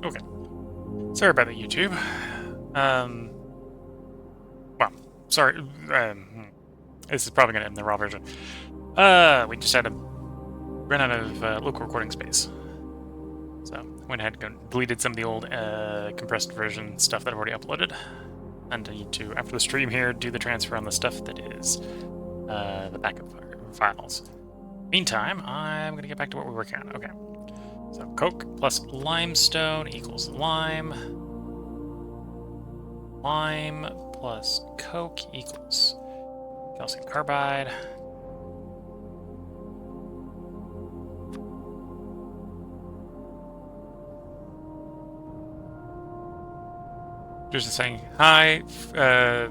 Okay. Sorry about that, YouTube. Well, sorry. This is probably going to end the raw version. We just had to run out of local recording space. So, went ahead and deleted some of the old compressed version stuff that I've already uploaded. And I need to, after the stream here, do the transfer on the stuff that is the backup files. Meantime, I'm going to get back to what we're working on. Okay. So, coke plus limestone equals lime. Lime plus coke equals calcium carbide. Just saying hi. I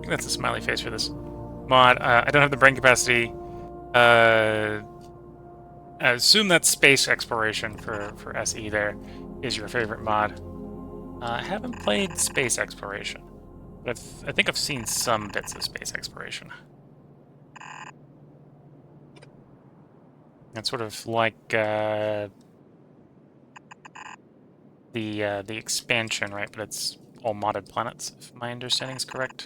think that's a smiley face for this mod. I don't have the brain capacity. I assume that space exploration for SE there is your favorite mod. I haven't played space exploration, but I think I've seen some bits of space exploration. It's sort of like the expansion, right? But it's all modded planets, if my understanding is correct.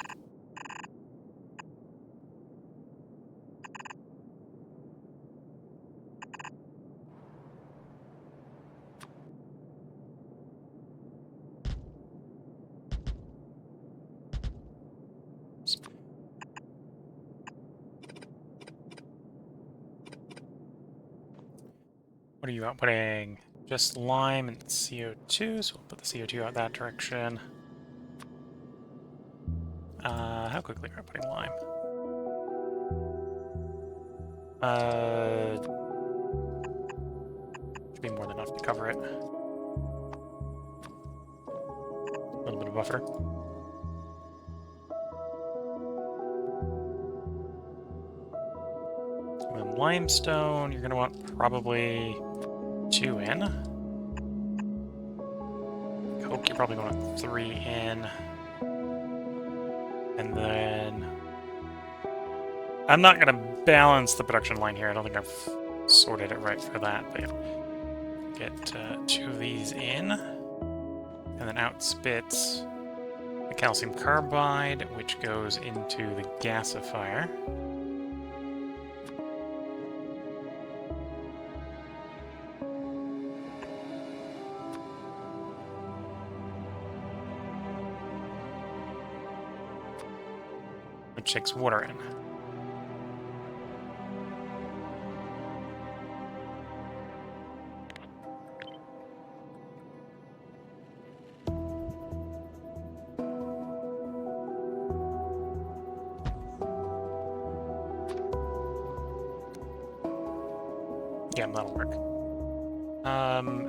What are you outputting? Just lime and CO2, so we'll put the CO2 out that direction. How quickly are we putting lime? Should be more than enough to cover it. A little bit of buffer. And then limestone, you're gonna want probably 2 in. Coke, you're probably going to want 3 in. And then I'm not going to balance the production line here. I don't think I've sorted it right for that. But yeah, get 2 of these in. And then out spits the calcium carbide, which goes into the gasifier. Which takes water in. Yeah, that'll work.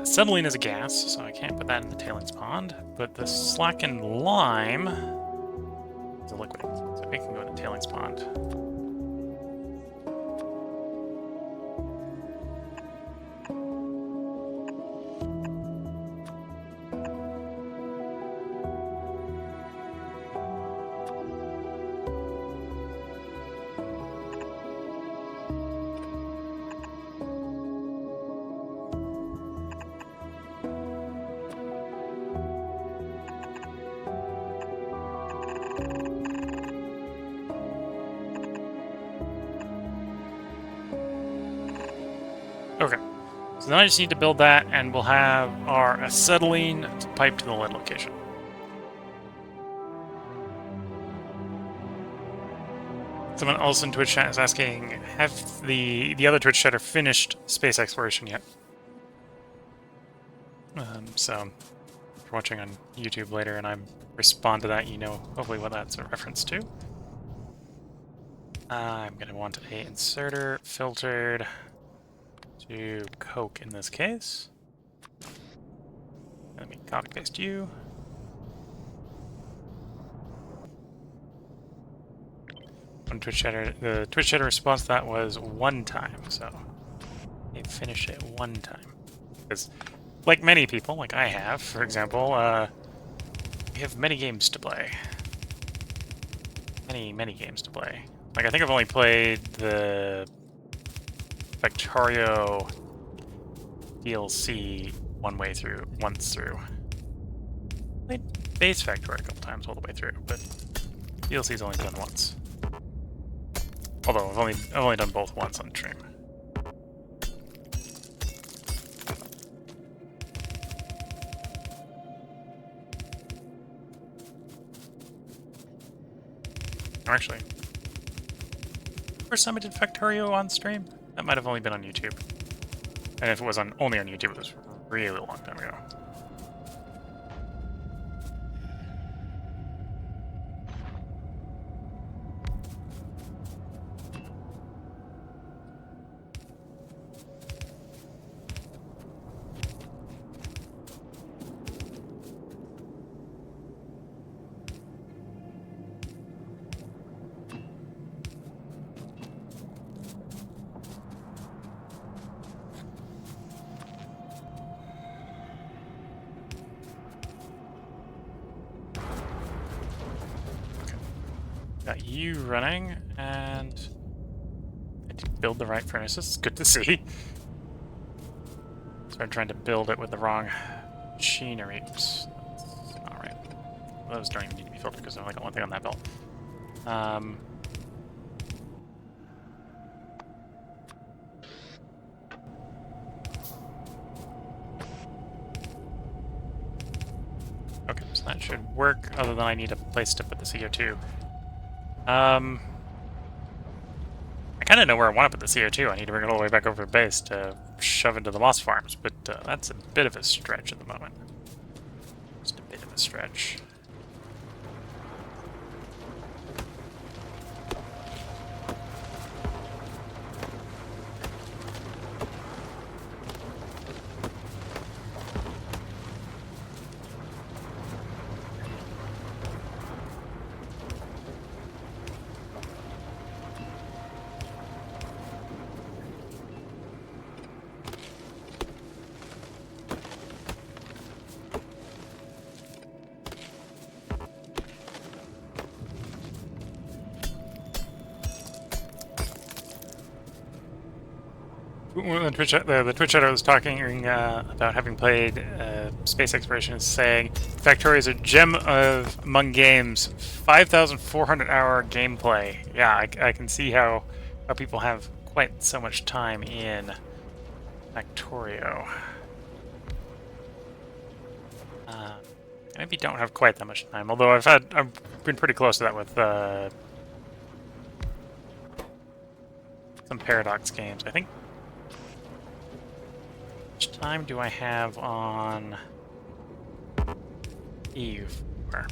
Acetylene is a gas, so I can't put that in the tailings pond, but the slackened lime is a liquid, so we can go in the tailings pond. Okay, so then I just need to build that, and we'll have our acetylene to pipe to the lead location. Someone else in Twitch chat is asking, have the other Twitch chatter finished space exploration yet? So, if you're watching on YouTube later and I respond to that, you know hopefully what that's a reference to. I'm going to want a inserter filtered to coke in this case. Let me copy paste you. On Twitch chatter, the Twitch chatter response to that was 1 time, so they finished it 1 time. Because, like many people, like I have, for example, we have many games to play. Many games to play. Like, I think I've only played the Factorio DLC once through. Played base Factorio a couple times all the way through, but DLC's only done once. Although I've only done both once on stream. Actually, first time I did Factorio on stream, that might have only been on YouTube. And if it was only on YouTube, it was a really long time ago. Got you running, and I did build the right furnaces. Good to see. Started trying to build it with the wrong machinery. Oops, that's not right. Those don't even need to be filtered because I only got one thing on that belt. Okay, so that should work, other than I need a place to put the CO2. I kind of know where I want to put the CO2. I need to bring it all the way back over to base to shove into the moss farms, but that's a bit of a stretch at the moment. Just a bit of a stretch. When the Twitch chatter was talking about having played space exploration, is saying Factorio is a gem among games. 5,400 hour gameplay. Yeah, I can see how people have quite so much time in Factorio. Maybe don't have quite that much time, although I've been pretty close to that with some Paradox games. I think. How much time do I have on EU4? I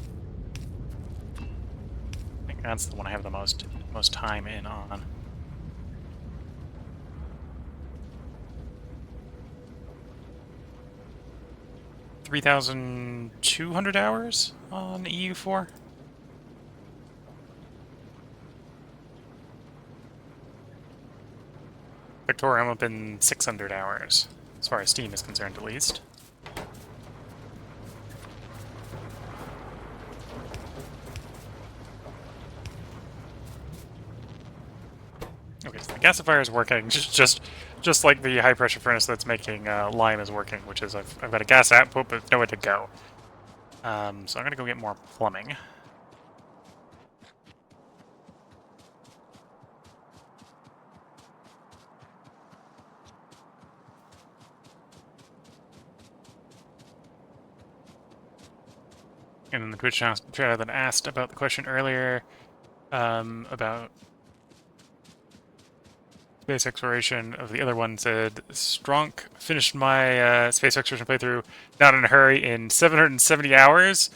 think that's the one I have the most time in on. $3,200 hours on EU4. Factorio, I'm up in 600 hours, as far as Steam is concerned, at least. Okay, so the gasifier is working, just like the high pressure furnace that's making lime is working, which is I've got a gas output but nowhere to go. So I'm gonna go get more plumbing. And then the Twitch chat that asked about the question earlier about space exploration of the other one said, Stronk finished my space exploration playthrough not in a hurry in 770 hours.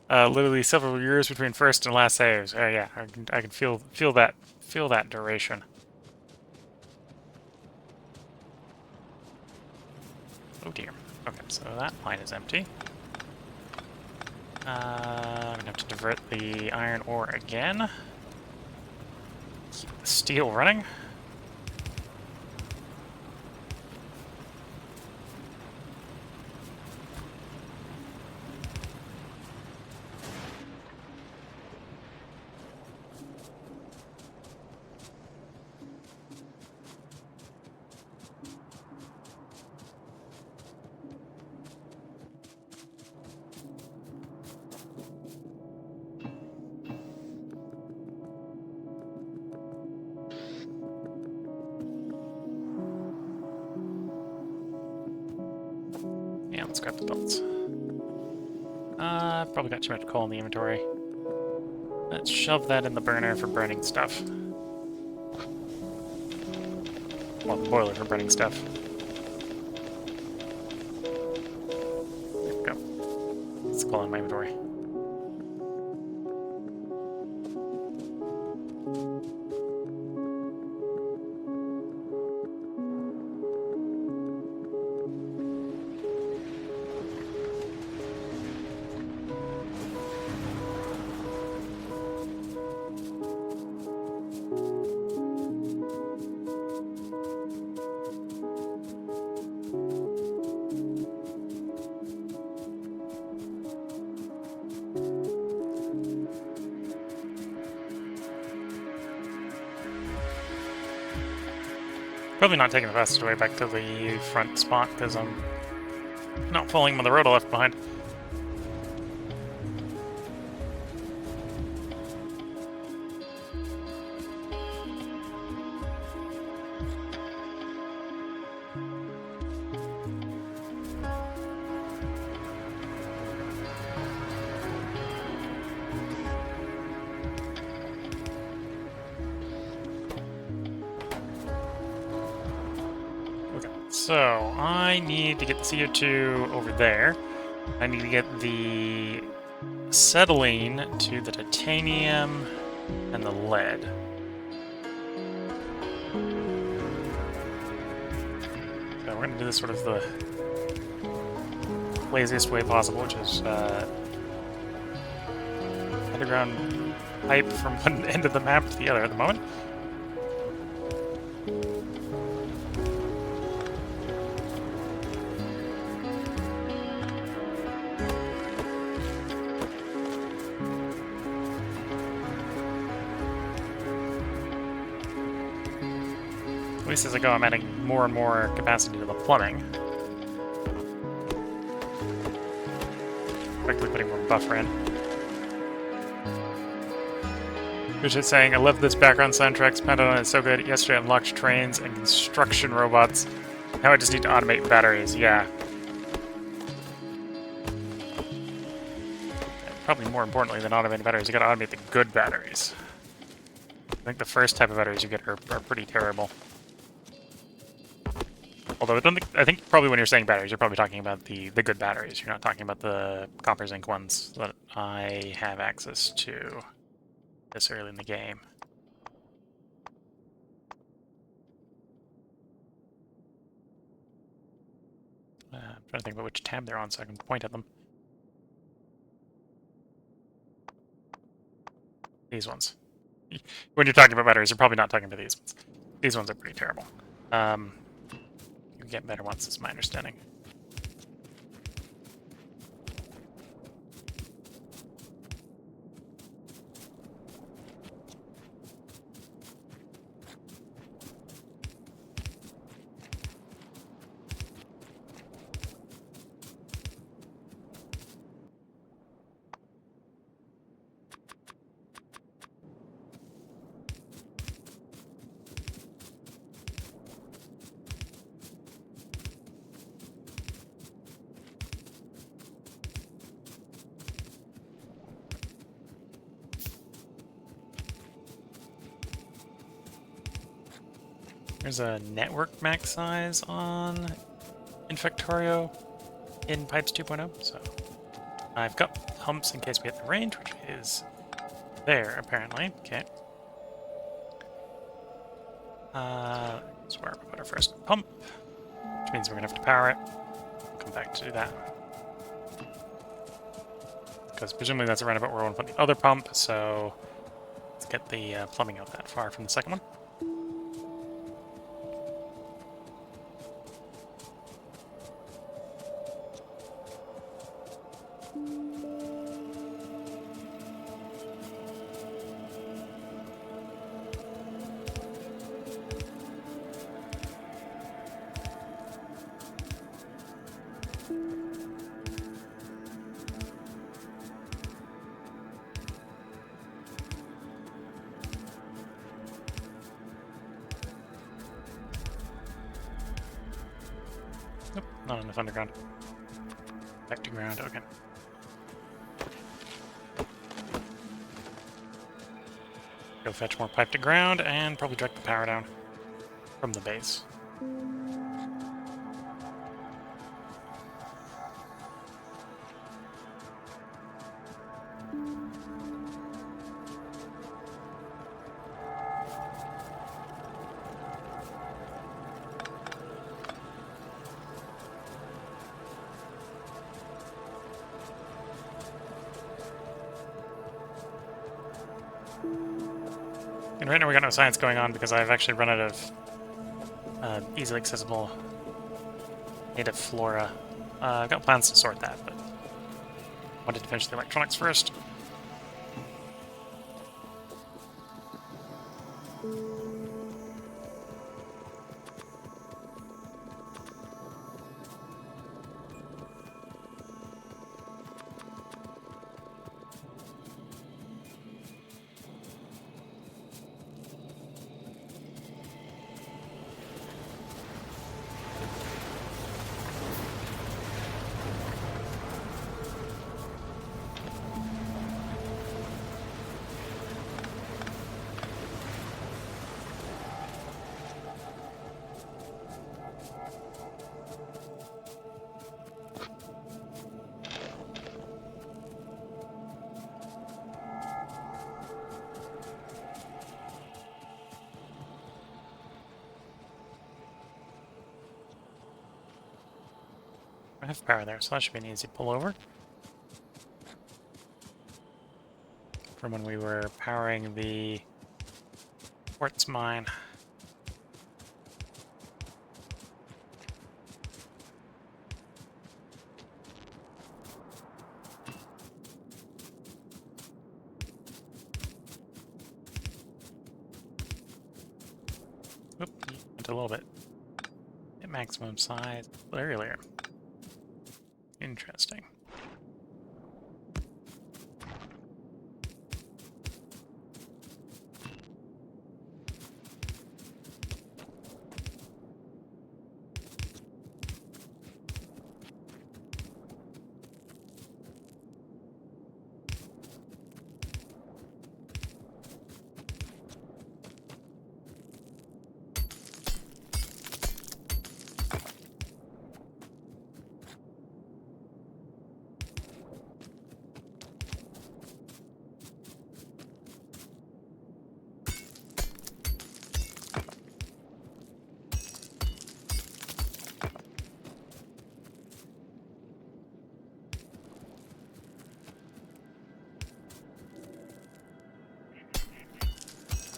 Literally several years between first and last saves. Yeah, I can feel that duration. Oh dear. Okay, so that line is empty. I'm gonna have to divert the iron ore again. Keep the steel running. Let's grab the belts. Probably got too much coal in the inventory. Let's shove that in the burner for burning stuff. Well, the boiler for burning stuff. There we go. It's the coal in my inventory. Probably not taking the fastest way back to the front spot because I'm not following the road I left behind. So, I need to get the CO2 over there. I need to get the acetylene to the titanium and the lead. So we're going to do this sort of the laziest way possible, which is underground pipe from one end of the map to the other at the moment. At least as I go, I'm adding more and more capacity to the plumbing. Quickly putting more buffer in. Richard's saying, I love this background soundtrack. Pyanodon is so good. Yesterday I unlocked trains and construction robots. Now I just need to automate batteries. Yeah. And probably more importantly than automating batteries, you gotta automate the good batteries. I think the first type of batteries you get are pretty terrible. Although I think probably when you're saying batteries, you're probably talking about the good batteries. You're not talking about the copper zinc ones that I have access to this early in the game. I'm trying to think about which tab they're on so I can point at them. These ones. When you're talking about batteries, you're probably not talking about these ones. These ones are pretty terrible. You get better ones, is my understanding. There's a network max size on in Factorio in Pipes 2.0, so I've got pumps in case we hit the range, which is there apparently. Okay. That's where we put our first pump, which means we're gonna have to power it. We'll come back to do that. Because presumably that's around about where we want to put the other pump, so let's get the plumbing out that far from the second one. Nope, not enough underground. Back to ground, okay. Go fetch more pipe to ground and probably direct the power down from the base. And right now we got no science going on because I've actually run out of easily accessible native flora. I've got plans to sort that, but wanted to finish the electronics first. I have power there, so that should be an easy pullover. From when we were powering the quartz mine. Oop, went a little bit. At maximum size earlier. Interesting.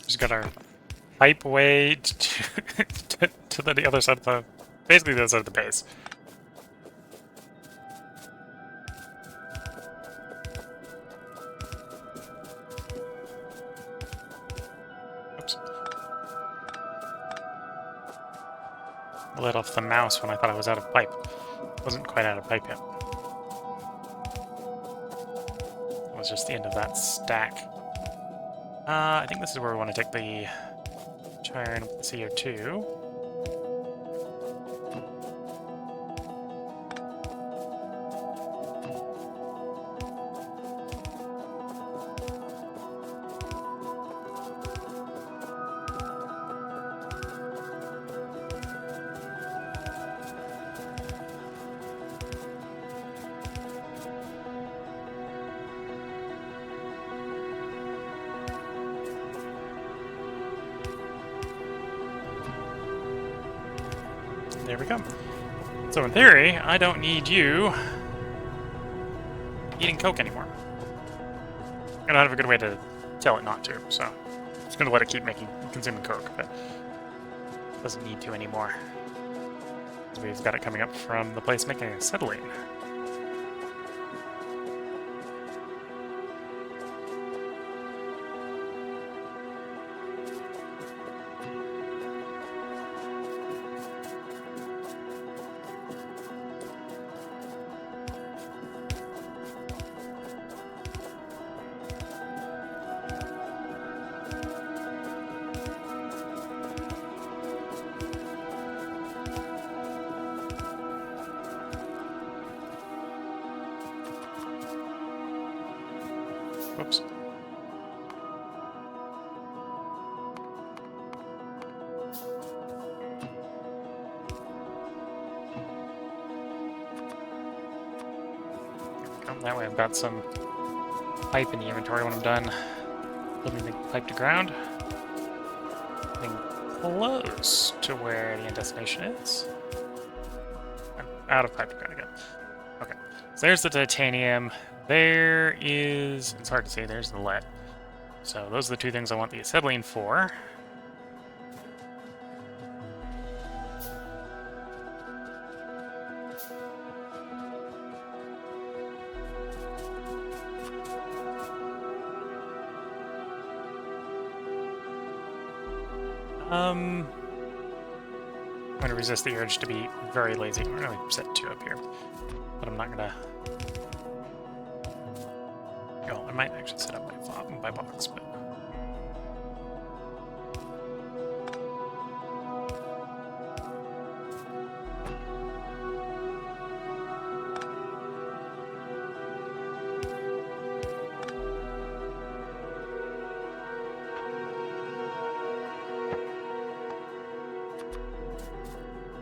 Just got our pipe way to the other side of the... basically the other side of the base. Oops. I let off the mouse when I thought I was out of pipe. Wasn't quite out of pipe yet. It was just the end of that stack. I think this is where we want to take the iron with the CO2. There we go. So in theory, I don't need you eating Coke anymore. I don't have a good way to tell it not to, so I'm just gonna let it keep consuming Coke, but it doesn't need to anymore. We've got it coming up from the place making acetylene. Whoops. That way I've got some pipe in the inventory when I'm done building the pipe to ground. Getting close to where the end destination is. I'm out of pipe to ground again. Okay, so there's the titanium. There is, it's hard to see, there's the lead. So those are the two things I want the acetylene for. I'm going to resist the urge to be very lazy. We're going to set 2 up here, but I'm not going to... Oh, I might actually set up my box, but...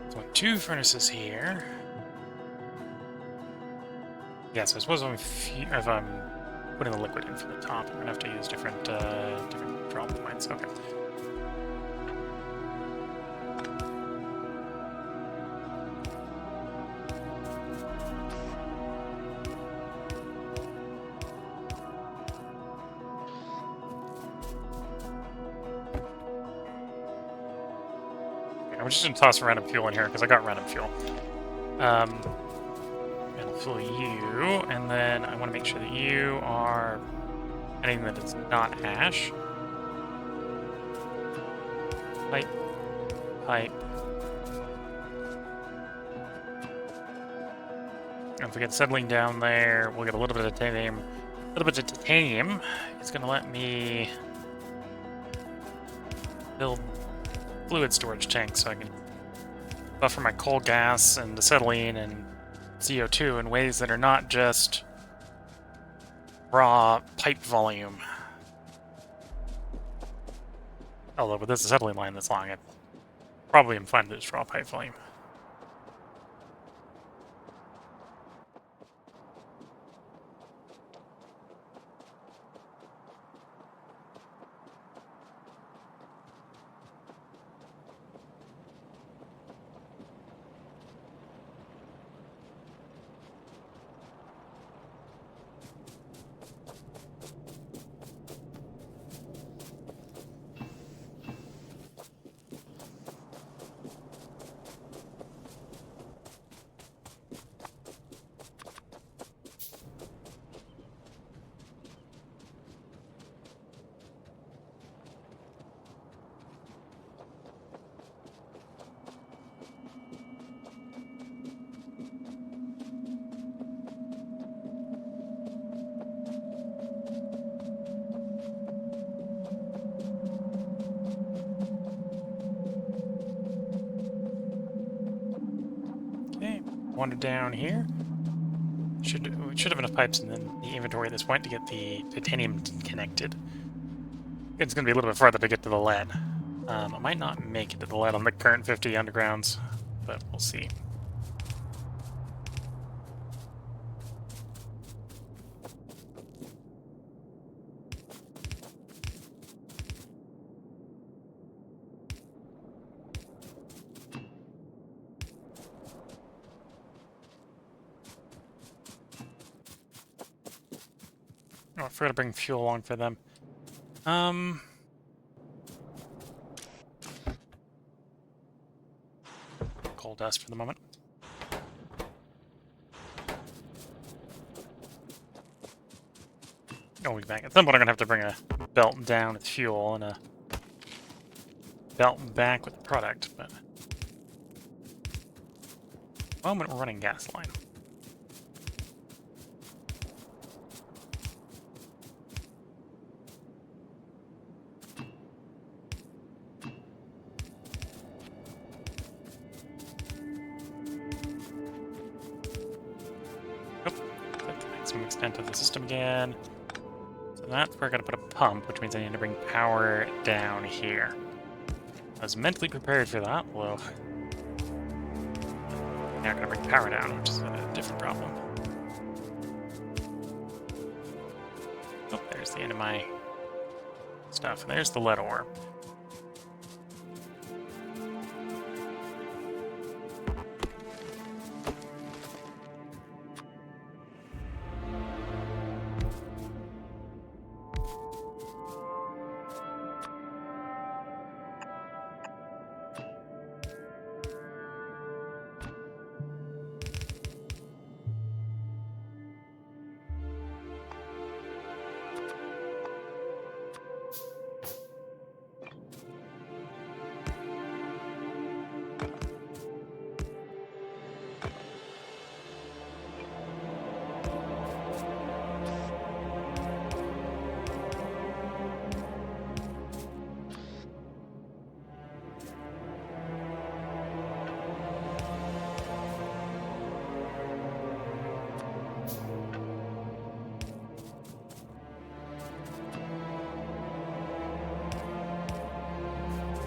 So 2 furnaces here. Yeah, so I suppose if I'm putting the liquid in from the top, I'm gonna have to use different drop points. Okay. I'm just gonna toss random fuel in here because I got random fuel. And I'll fill you, and then I want to make sure that you are anything that is not ash. Pipe, pipe. And if we get settling down there, we'll get a little bit of titanium. A little bit of titanium. It's gonna let me build fluid storage tanks so I can buffer my coal gas and acetylene and CO2 in ways that are not just raw pipe volume. Although with this acetylene line that's long, it probably am fine to just raw pipe volume. Wander down here. We should have enough pipes in the inventory at this point to get the titanium connected. It's going to be a little bit farther to get to the lead. I might not make it to the lead on the current 50 undergrounds, but we'll see. Oh, I forgot to bring fuel along for them. Coal dust for the moment. Oh, back. At some point I'm going to have to bring a belt down with fuel and a belt back with the product, but... at the moment we're running gas line. Some extent of the system again. So that's where I gotta put a pump, which means I need to bring power down here. I was mentally prepared for that, although now I'm gonna bring power down, which is a different problem. Oh, there's the end of my stuff. And there's the lead ore.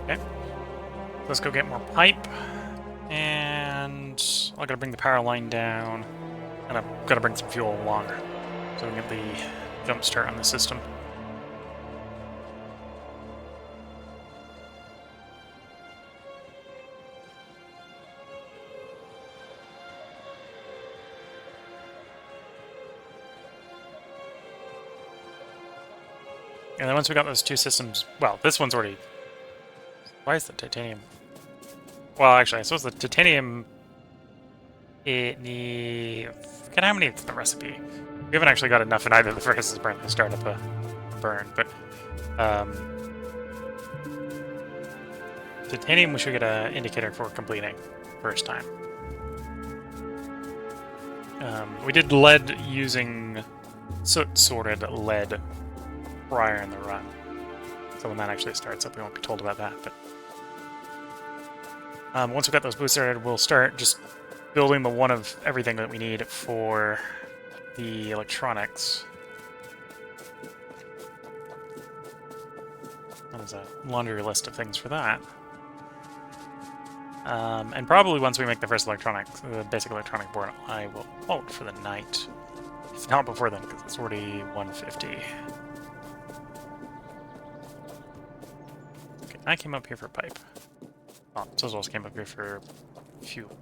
Okay. Let's go get more pipe. And I gotta bring the power line down. And I've gotta bring some fuel along so we can get the jump start on the system. And then once we got those two systems, well, this one's already... Why is the titanium? Well, actually, I suppose the titanium... It needs... Forget how many it's in the recipe. We haven't actually got enough in either the furnaces to start up a burn, but... titanium we should get an indicator for completing first time. We did lead using soot-sorted lead prior in the run. So when that actually starts up, we won't be told about that. But once we've got those boosts started, we'll start just building the one of everything that we need for the electronics. There's a laundry list of things for that. And probably once we make the first the basic electronic board, I will halt for the night. If not before then, because it's already 1:50. Okay, I came up here for pipe. Oh, Sizzles came up here for fuel.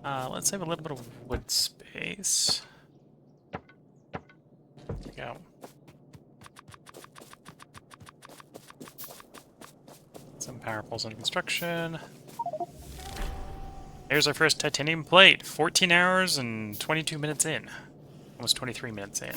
Let's save a little bit of wood space. There we go. Some power poles in construction. There's our first titanium plate. 14 hours and 22 minutes in. Almost 23 minutes in.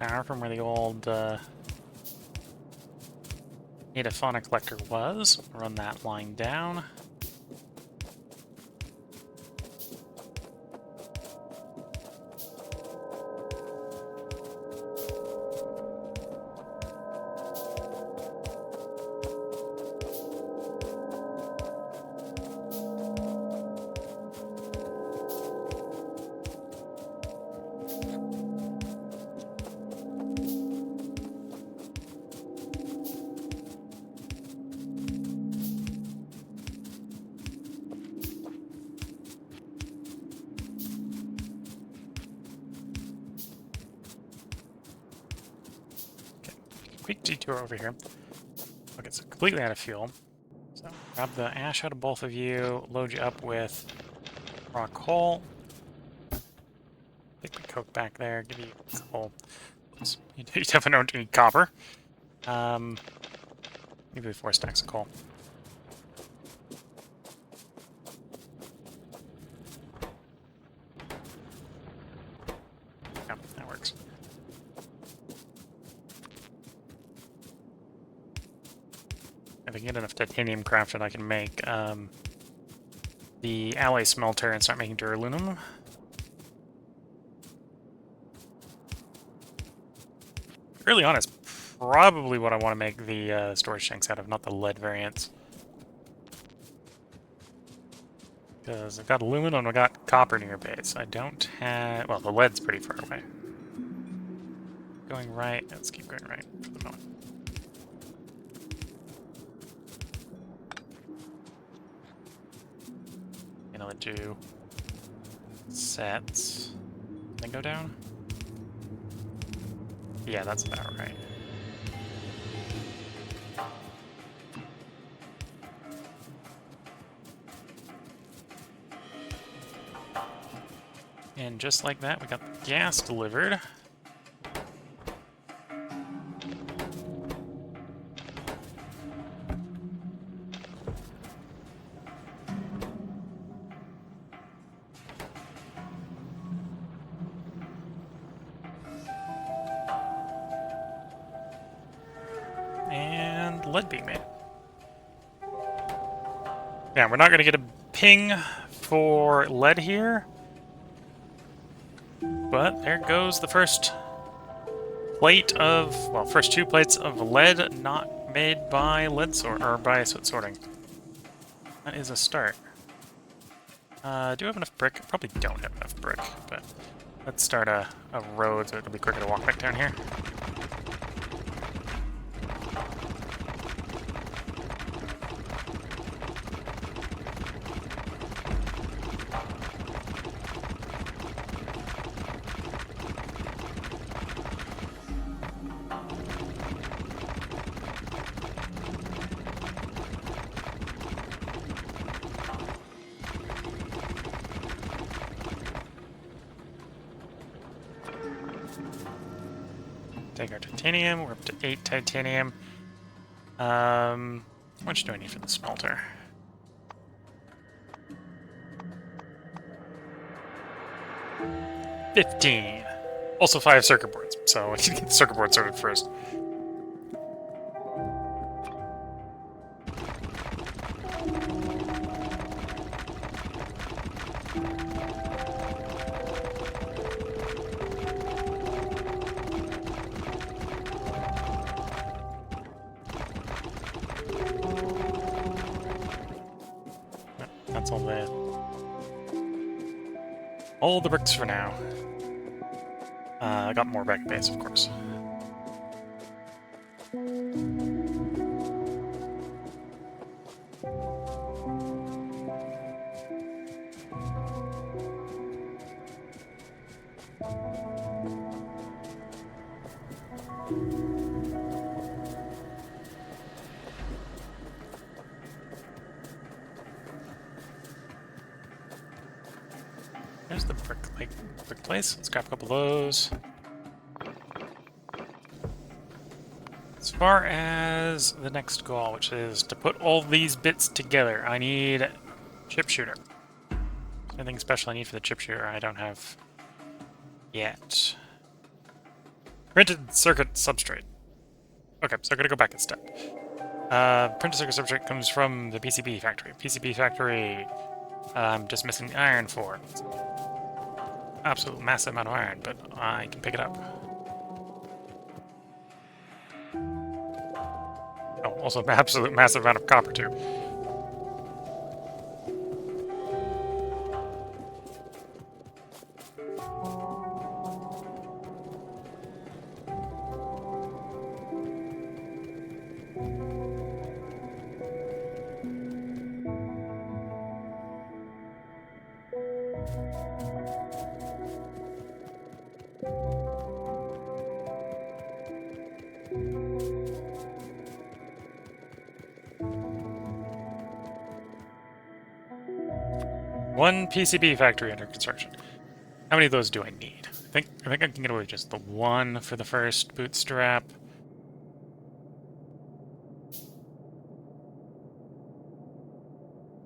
Power from where the old native fauna collector was. Run that line down. Quick detour over here. Okay, it's completely out of fuel. So grab the ash out of both of you, load you up with raw coal. Take the coke back there, give you coal. Oops. You definitely don't need copper. Give you 4 stacks of coal. Yeah, that works. if I can get enough titanium crafted, I can make the alloy smelter and start making duralumin. Early on is probably what I want to make the storage tanks out of, not the lead variants. Because I've got aluminum, I've got copper near base. I don't have... well, the lead's pretty far away. Going right. Let's keep going right for the moment. And I'll do sets. Then go down? Yeah, that's about right. And just like that, we got the gas delivered. And lead being made. Yeah, we're not going to get a ping for lead here. But there goes the first plate of, well, first 2 plates of lead not made by lead sort or by sorting. That is a start. Do I have enough brick? Probably don't have enough brick, but let's start a road so it'll be quicker to walk back down here. Take our titanium. We're up to 8 titanium. How much do I need for the smelter? $15. Also 5 circuit boards, so I need to get the circuit board sorted first. That's all the bricks for now. I got more back base, of course. There's the brick place. Let's grab a couple of those. As far as the next goal, which is to put all these bits together, I need chip shooter. Anything special I need for the chip shooter I don't have yet. Printed circuit substrate. Okay, so I'm gonna go back a step. Printed circuit substrate comes from the PCB factory. PCB factory, I'm just missing the iron for. It's absolute massive amount of iron, but I can pick it up. Oh, also an absolute massive amount of copper too. One PCB factory under construction. How many of those do I need? I think I can get away with just the one for the first bootstrap.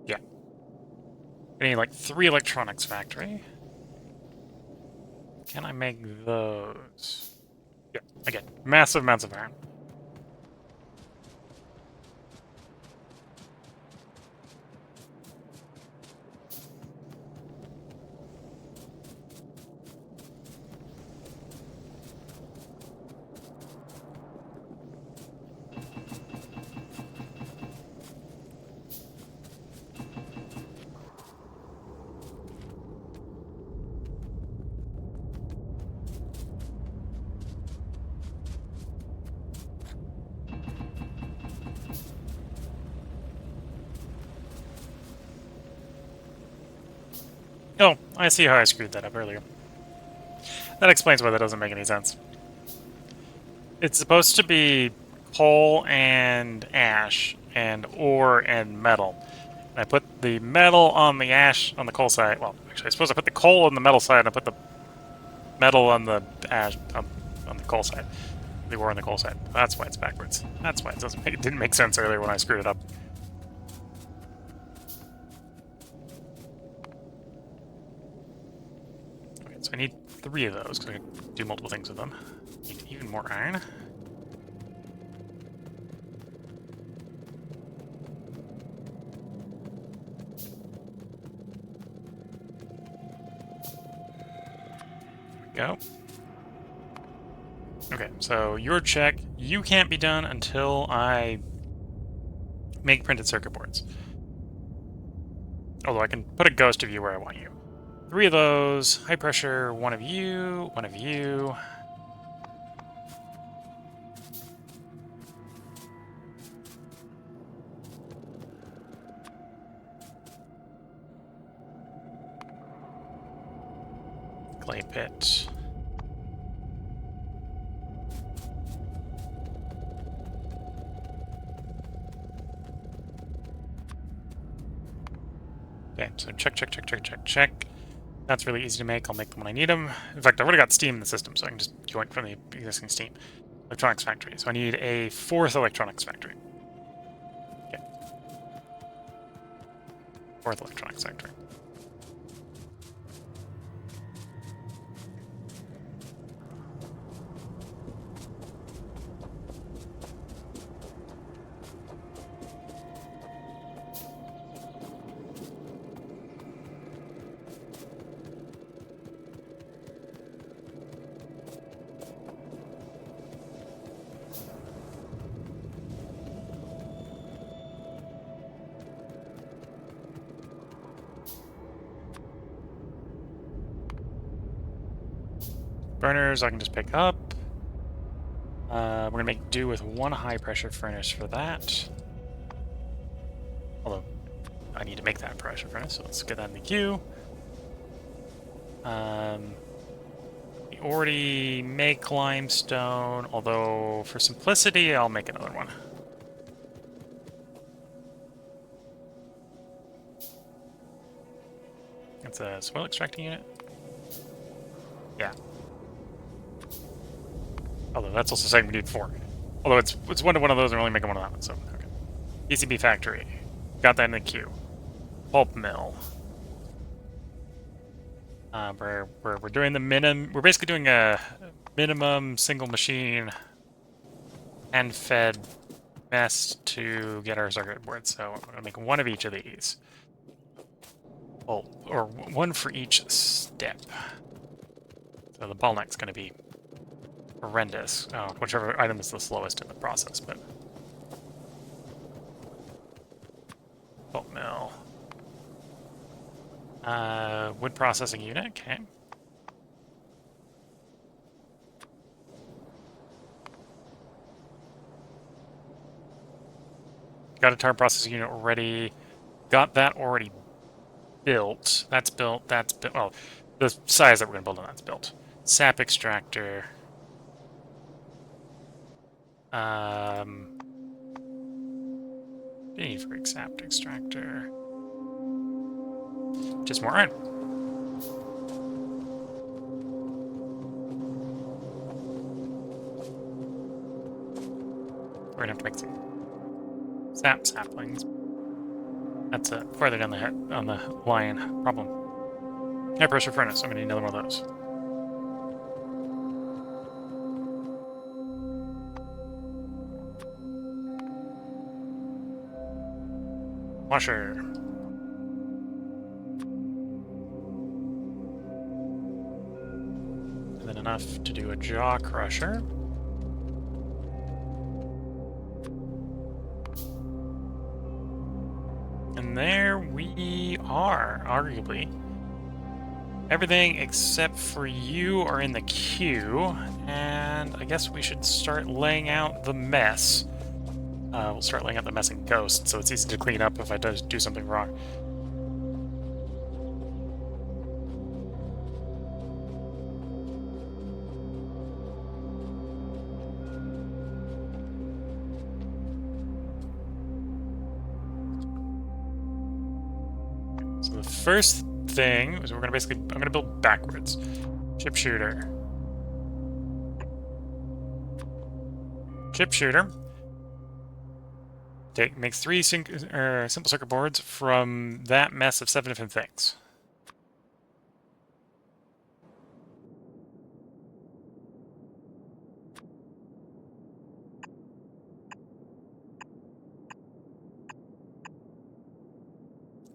Yeah. I need like 3 electronics factory. Can I make those? Yeah, again, massive amounts of iron. I see how I screwed that up earlier. That explains why that doesn't make any sense. It's supposed to be coal and ash and ore and metal. And I put the metal on the ash on the coal side. Well, actually, I suppose I put the coal on the metal side and I put the metal on the ash on the coal side. The ore on the coal side. That's why it's backwards. That's why it didn't make sense earlier when I screwed it up. Okay, so I need 3 of those because I can do multiple things with them. Need even more iron. Go. Okay, so your check, you can't be done until I make printed circuit boards. Although I can put a ghost of you where I want you. 3 of those, high pressure, 1 of you, 1 of you. Clay pit. Okay, so check. That's really easy to make. I'll make them when I need them. In fact, I've already got steam in the system, so I can just join from the existing steam. Electronics factory. So I need a 4th electronics factory. Okay. 4th electronics factory. Burners I can just pick up. We're going to make do with 1 high-pressure furnace for that. Although, I need to make that pressure furnace, so let's get that in the queue. We already make limestone, although for simplicity, I'll make another one. It's a soil extracting unit? Yeah. Although that's also saying we need 4. Although it's 1 to 1 of those, and we're only making 1 of that one, so okay. PCB factory. Got that in the queue. Pulp mill. We're doing the minimum. We're basically doing a minimum single machine and fed mess to get our circuit board. So I'm gonna make 1 of each of these. Well, or 1 for each step. So the bottleneck's gonna be horrendous. Oh, whichever item is the slowest in the process, but pulp mill. Wood processing unit, okay. Got a tar processing unit already. Got that already built. That's built, that's built. Well, the size that we're going to build on that's built. Sap extractor. Need for sap extractor. Just more iron. We're gonna have to make some sap saplings. That's farther down the head on the line problem. High pressure furnace. I'm gonna need another one of those. Washer. And then enough to do a jaw crusher. And there we are, arguably. Everything except for you are in the queue, and I guess we should start laying out the mess. We'll start laying out the mess in Ghost, so it's easy to clean up if I do something wrong. the first thing is we're gonna basically, I'm gonna build backwards. Chip shooter. Chip shooter. Makes 3 simple circuit boards from that mess of 7 different things.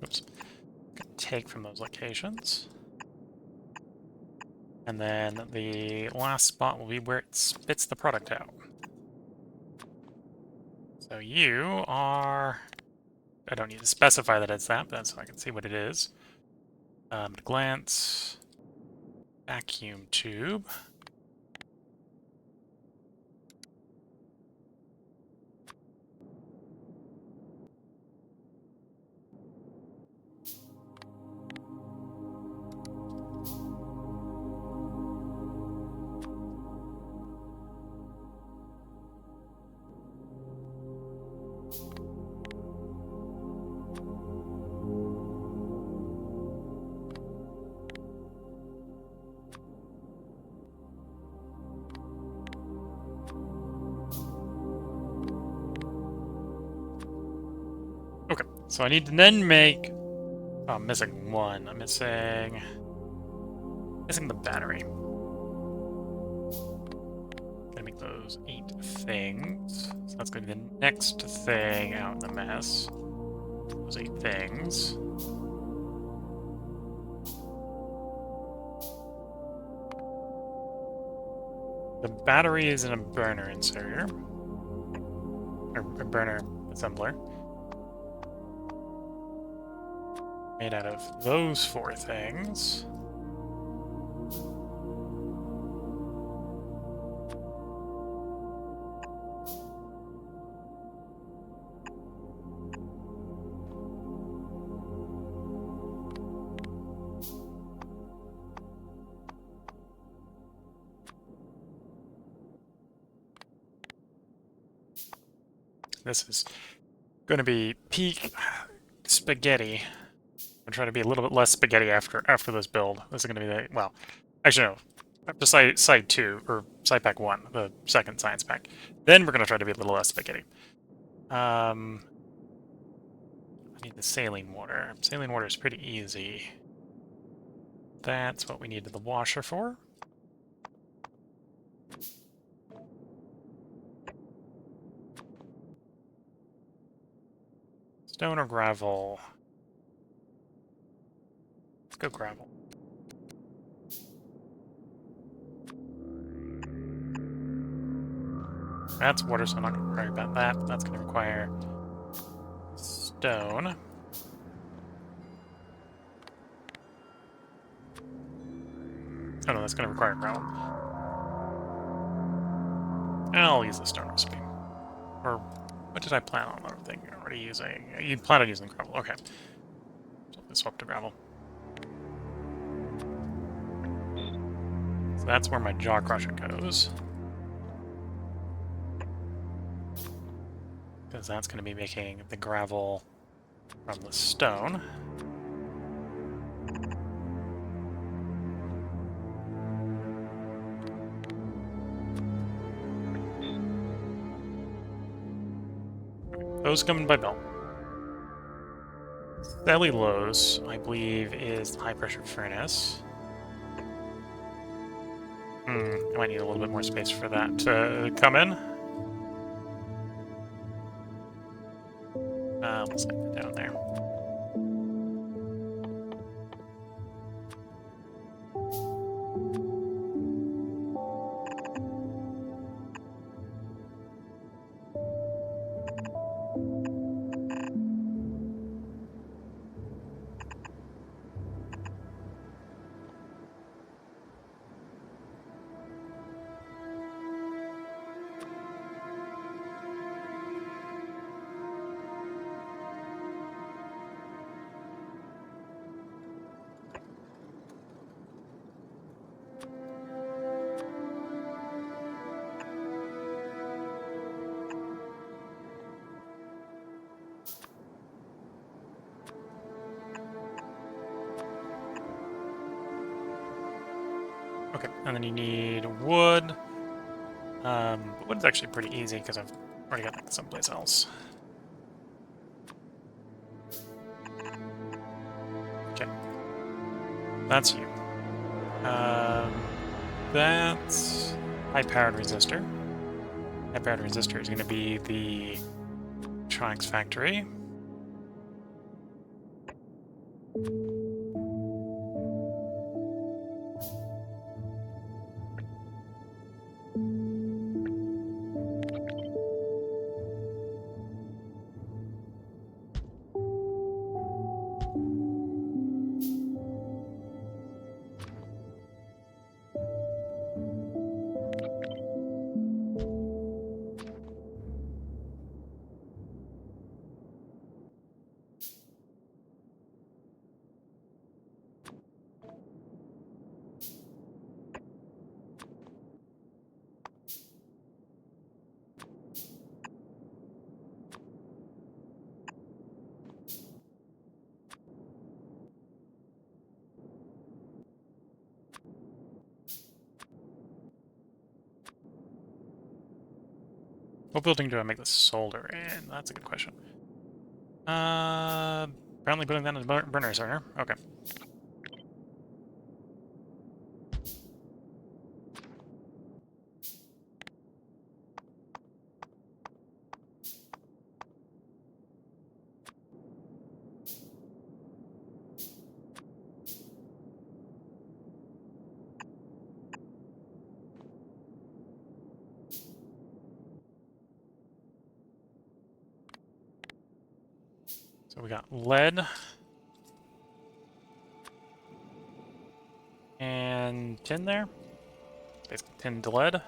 Oops. Take from those locations. And then the last spot will be where it spits the product out. So you are... I don't need to specify that it's that, but that's so I can see what it is. Glance. Vacuum tube. Okay, so I need to then make... Oh, I'm missing one. I'm missing the battery. Gonna make those 8 things. So that's gonna be the next thing out in the mess. Those 8 things. The battery is in a burner inserter. Or a burner assembler. Made out of those 4 things. This is going to be peak spaghetti. I'm trying to be a little bit less spaghetti after this build. This is going to be the... Well, actually, no. After side 2, or side pack 1, the second science pack. Then we're going to try to be a little less spaghetti. I need the saline water. Saline water is pretty easy. That's what we needed the washer for. Stone or gravel? Let's go gravel. That's water, so I'm not going to worry about that. That's going to require stone. Oh no, that's going to require gravel. I'll use the stone recipe. Or what did I plan on? I think you're already using. You plan on using gravel. Okay. So let's swap to gravel. So that's where my jaw crusher goes. Because that's going to be making the gravel from the stone. Those coming by belt. Cellulose, I believe, is the high-pressure furnace. I might need a little bit more space for that to come in. Let's get that down there. Okay, and then you need wood. But wood's actually pretty easy because I've already got that someplace else. Okay, that's you. That's high-powered resistor. High-powered resistor is going to be the electronics factory. What building do I make the solder in? That's a good question. Apparently putting that in the burner center. Okay. So we got lead and tin there. Basically tin to lead.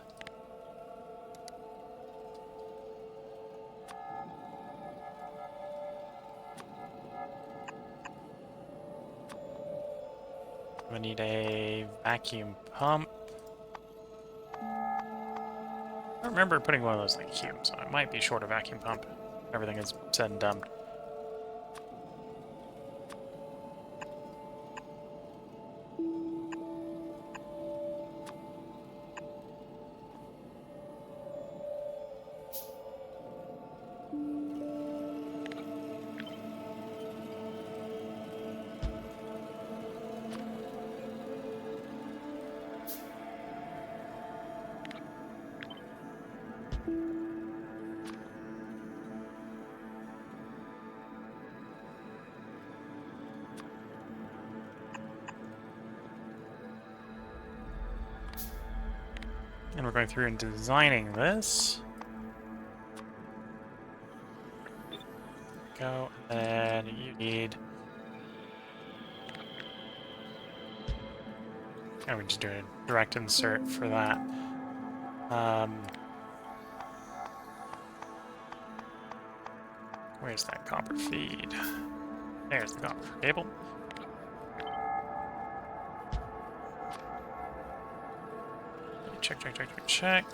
We need a vacuum pump. I remember putting one of those things here, so I might be short a vacuum pump. Everything is said and done. And we're going through and designing this. Go, and then you need... And we just do a direct insert for that. Where's that copper feed? There's the copper cable. Check, check, check, check, check.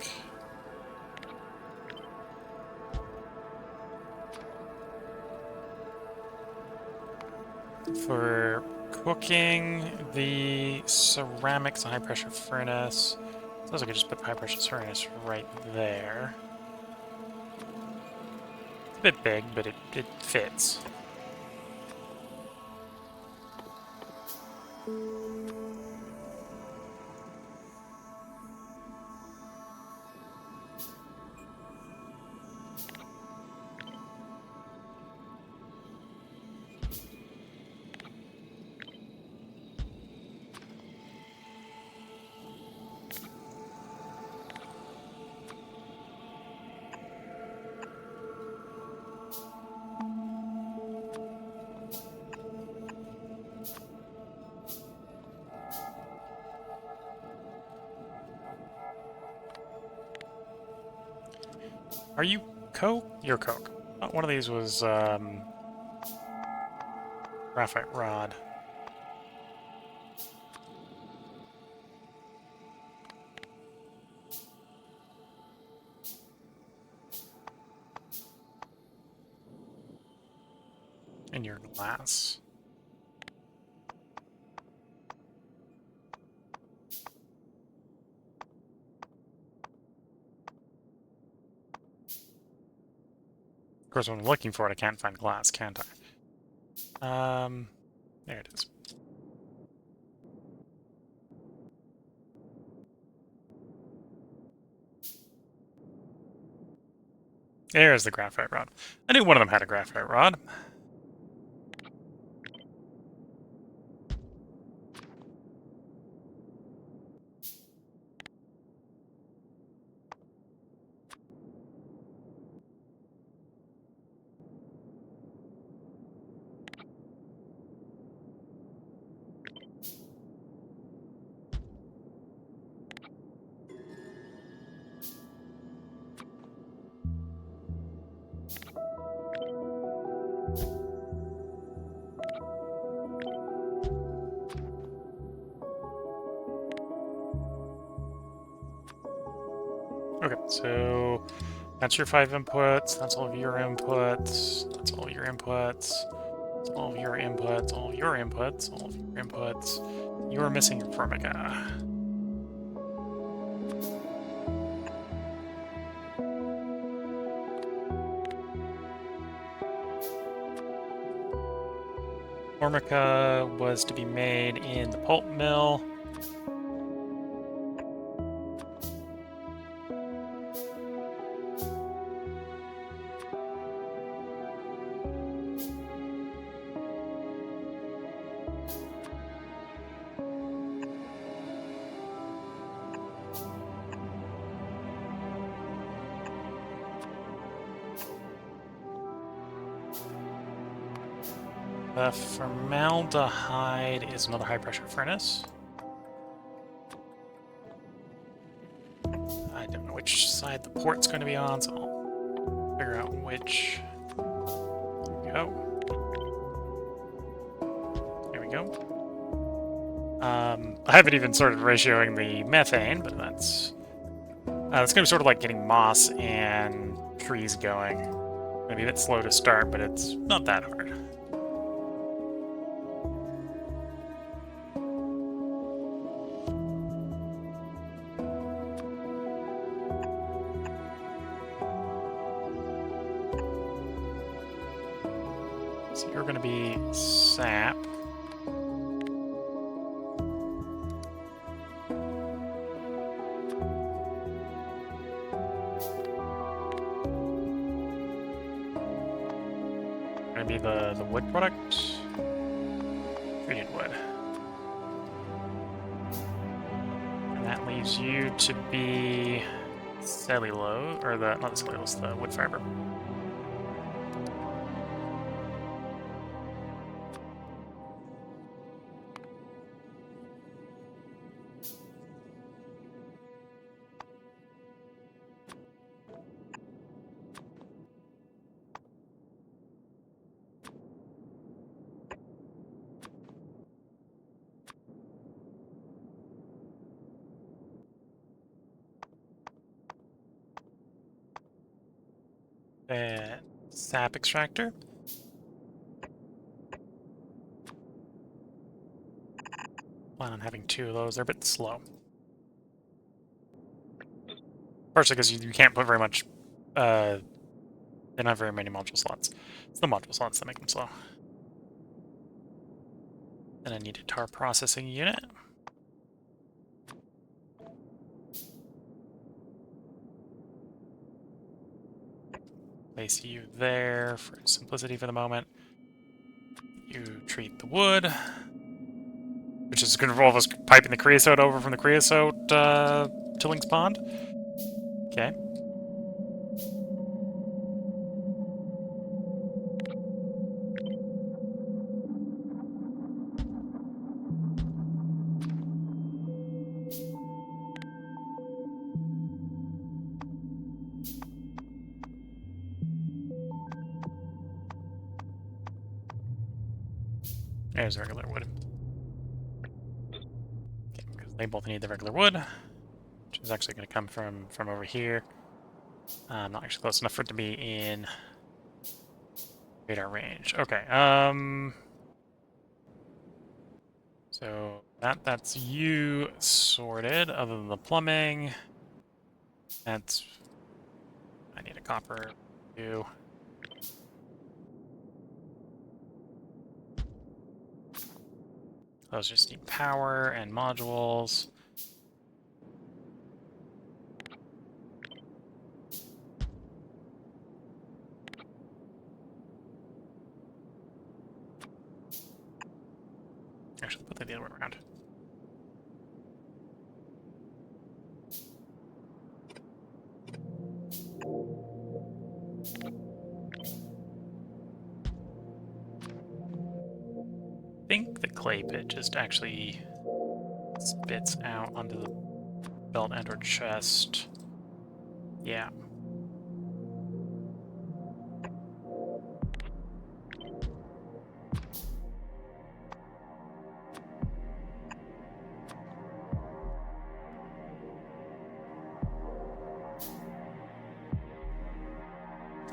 For cooking, the ceramics and high-pressure furnace. Suppose I could just put the high-pressure furnace right there. It's a bit big, but it fits. Are you coke? You're coke. One of these was graphite rod. And your glass. course, when I'm looking for it, I can't find glass, can't I? There it is. There's the graphite rod. I knew one of them had a graphite rod. Okay, so that's your 5 inputs, that's all of your inputs, that's all of your inputs, that's all of your inputs, all of your inputs, all of your inputs. You are missing your Formica. Formica was to be made in the pulp mill. The formaldehyde is another high-pressure furnace. I don't know which side the port's going to be on, so I'll figure out which. There we go. There we go. I haven't even started ratioing the methane, but that's going to be sort of like getting moss and trees going. It's going to be a bit slow to start, but it's not that hard. So you're going to be sap. Going to be the wood product. Treated wood. And that leaves you to be cellulose, or not the cellulose, the wood fiber. And sap extractor. Plan on having 2 of those. They're a bit slow. Partially because you can't put very much. They don't have very many module slots. It's the module slots that make them slow. Then I need a tar processing unit. Place you there for simplicity for the moment. You treat the wood, which is going to involve us piping the creosote over from the creosote Tillings Pond. Okay. There's regular wood. Okay, because they both need the regular wood, which is actually going to come from over here. Not actually close enough for it to be in radar range. Okay. So that's you sorted. Other than the plumbing, I need a copper too. Those just need power and modules. Actually, put that the other way around. I think the clay pit just actually spits out onto the belt and or chest. Yeah.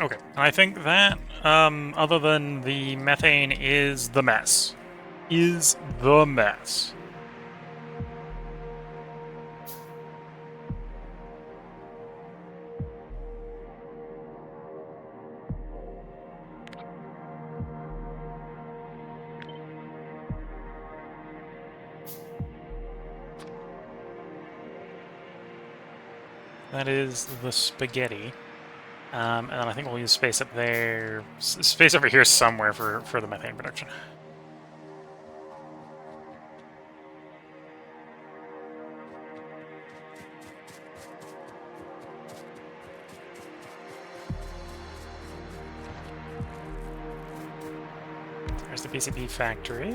Okay, and I think that, other than the methane, is the mess. Is the mess. That is the spaghetti. And then I think we'll use space up there, space over here somewhere for the methane production. There's the PCB factory.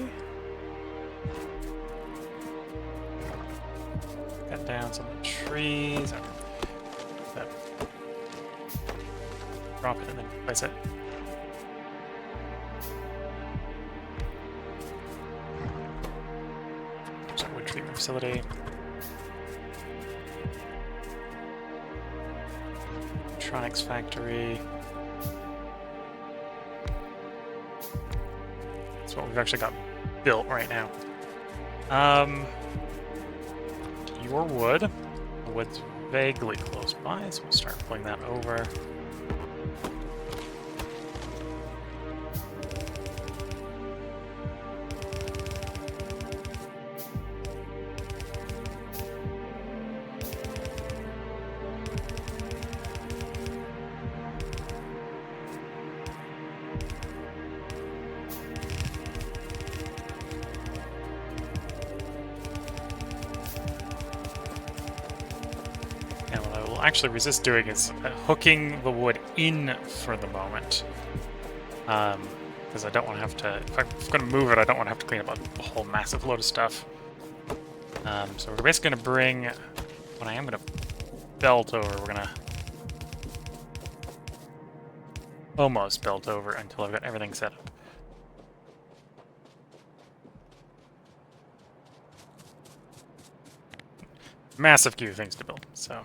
Cut down some of the trees. Drop it and then place it. There's our wood treatment facility. Electronics factory. That's what we've actually got built right now. Your wood. The wood's vaguely close by, so we'll start pulling that over. Actually resist doing is hooking the wood in for the moment, because I don't want to have to, if I'm going to move it, I don't want to have to clean up a whole massive load of stuff. So we're basically going to bring, when I am going to belt over, we're going to almost belt over until I've got everything set up. Massive queue of things to build, so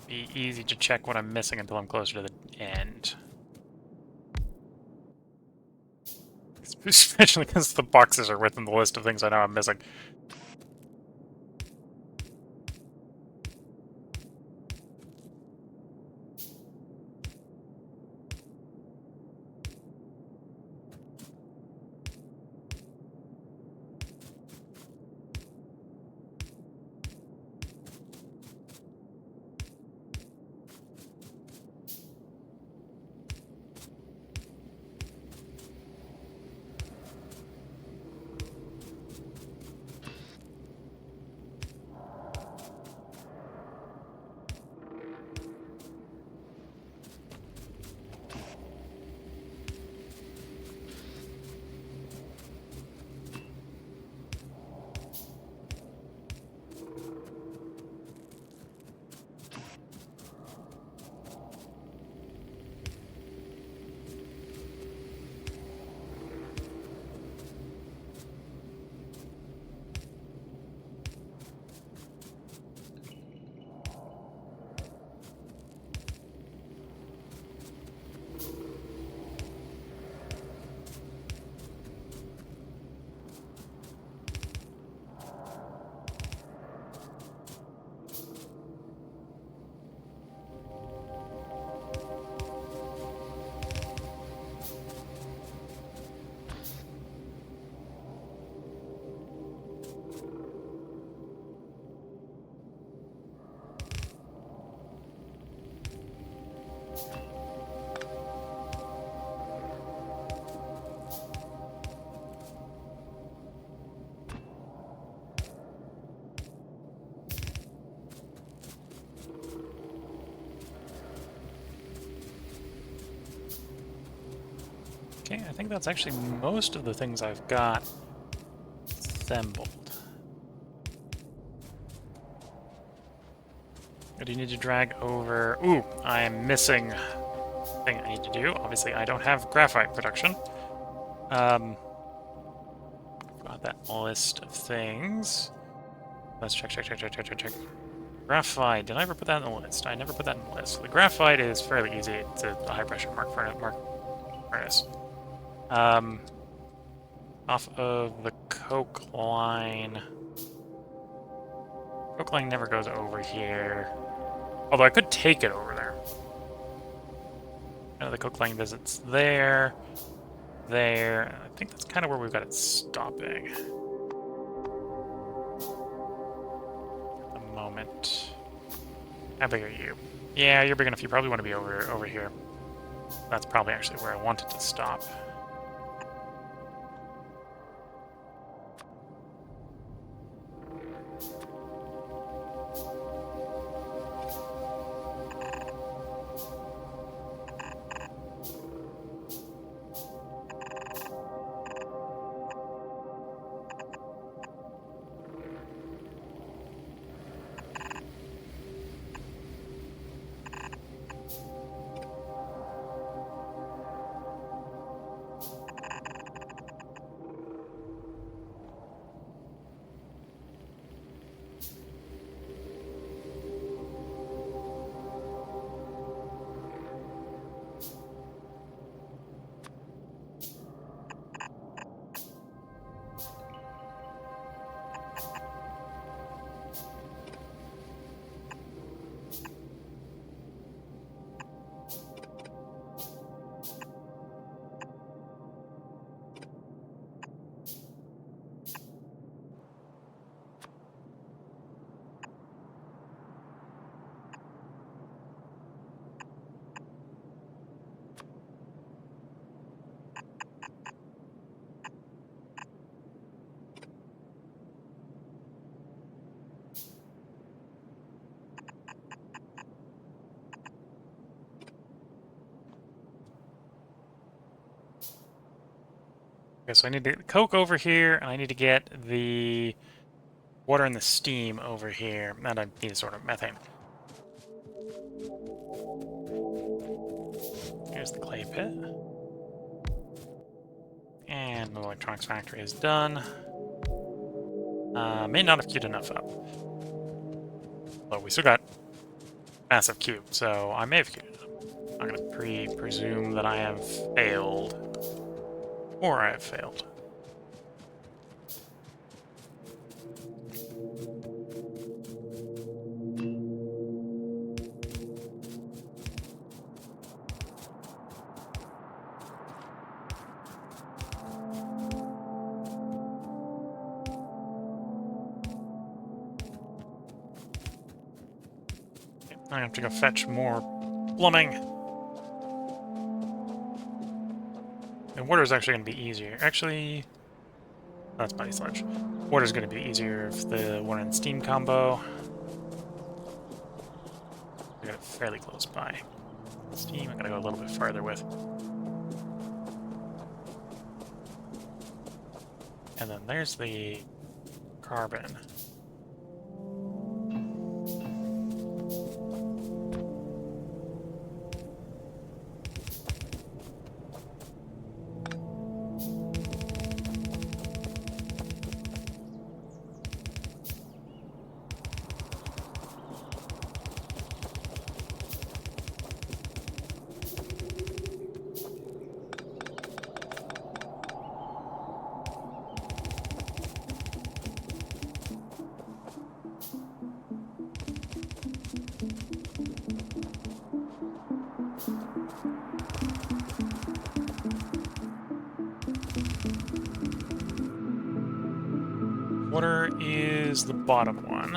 be easy to check what I'm missing until I'm closer to the end. Especially because the boxes are within the list of things I know I'm missing. think that's actually most of the things I've got assembled. What do you need to drag over? Ooh, I am missing a thing I need to do. Obviously, I don't have graphite production. Got that list of things. Let's check. Graphite. Did I ever put that in the list? I never put that in the list. The graphite is fairly easy. It's a high-pressure mark furnace. Off of the coke line. Coke line never goes over here. Although I could take it over there. The coke line visits there. There. I think that's kind of where we've got it stopping. At the moment. How big are you? Yeah, you're big enough. You probably want to be over here. That's probably actually where I wanted to stop. Okay, so I need to get the coke over here, and I need to get the water and the steam over here. And I need a sort of methane. Here's the clay pit. And the electronics factory is done. May not have queued enough up. But we still got massive queue, so I may have queued it up. I'm going to presume that I have failed. Or I have failed. I have to go fetch more plumbing. And water is actually going to be easier. Actually, that's body sludge. Water is going to be easier if the water and steam combo. I got it fairly close by. Steam, I'm going to go a little bit farther with. And then there's the carbon. Water is the bottom one.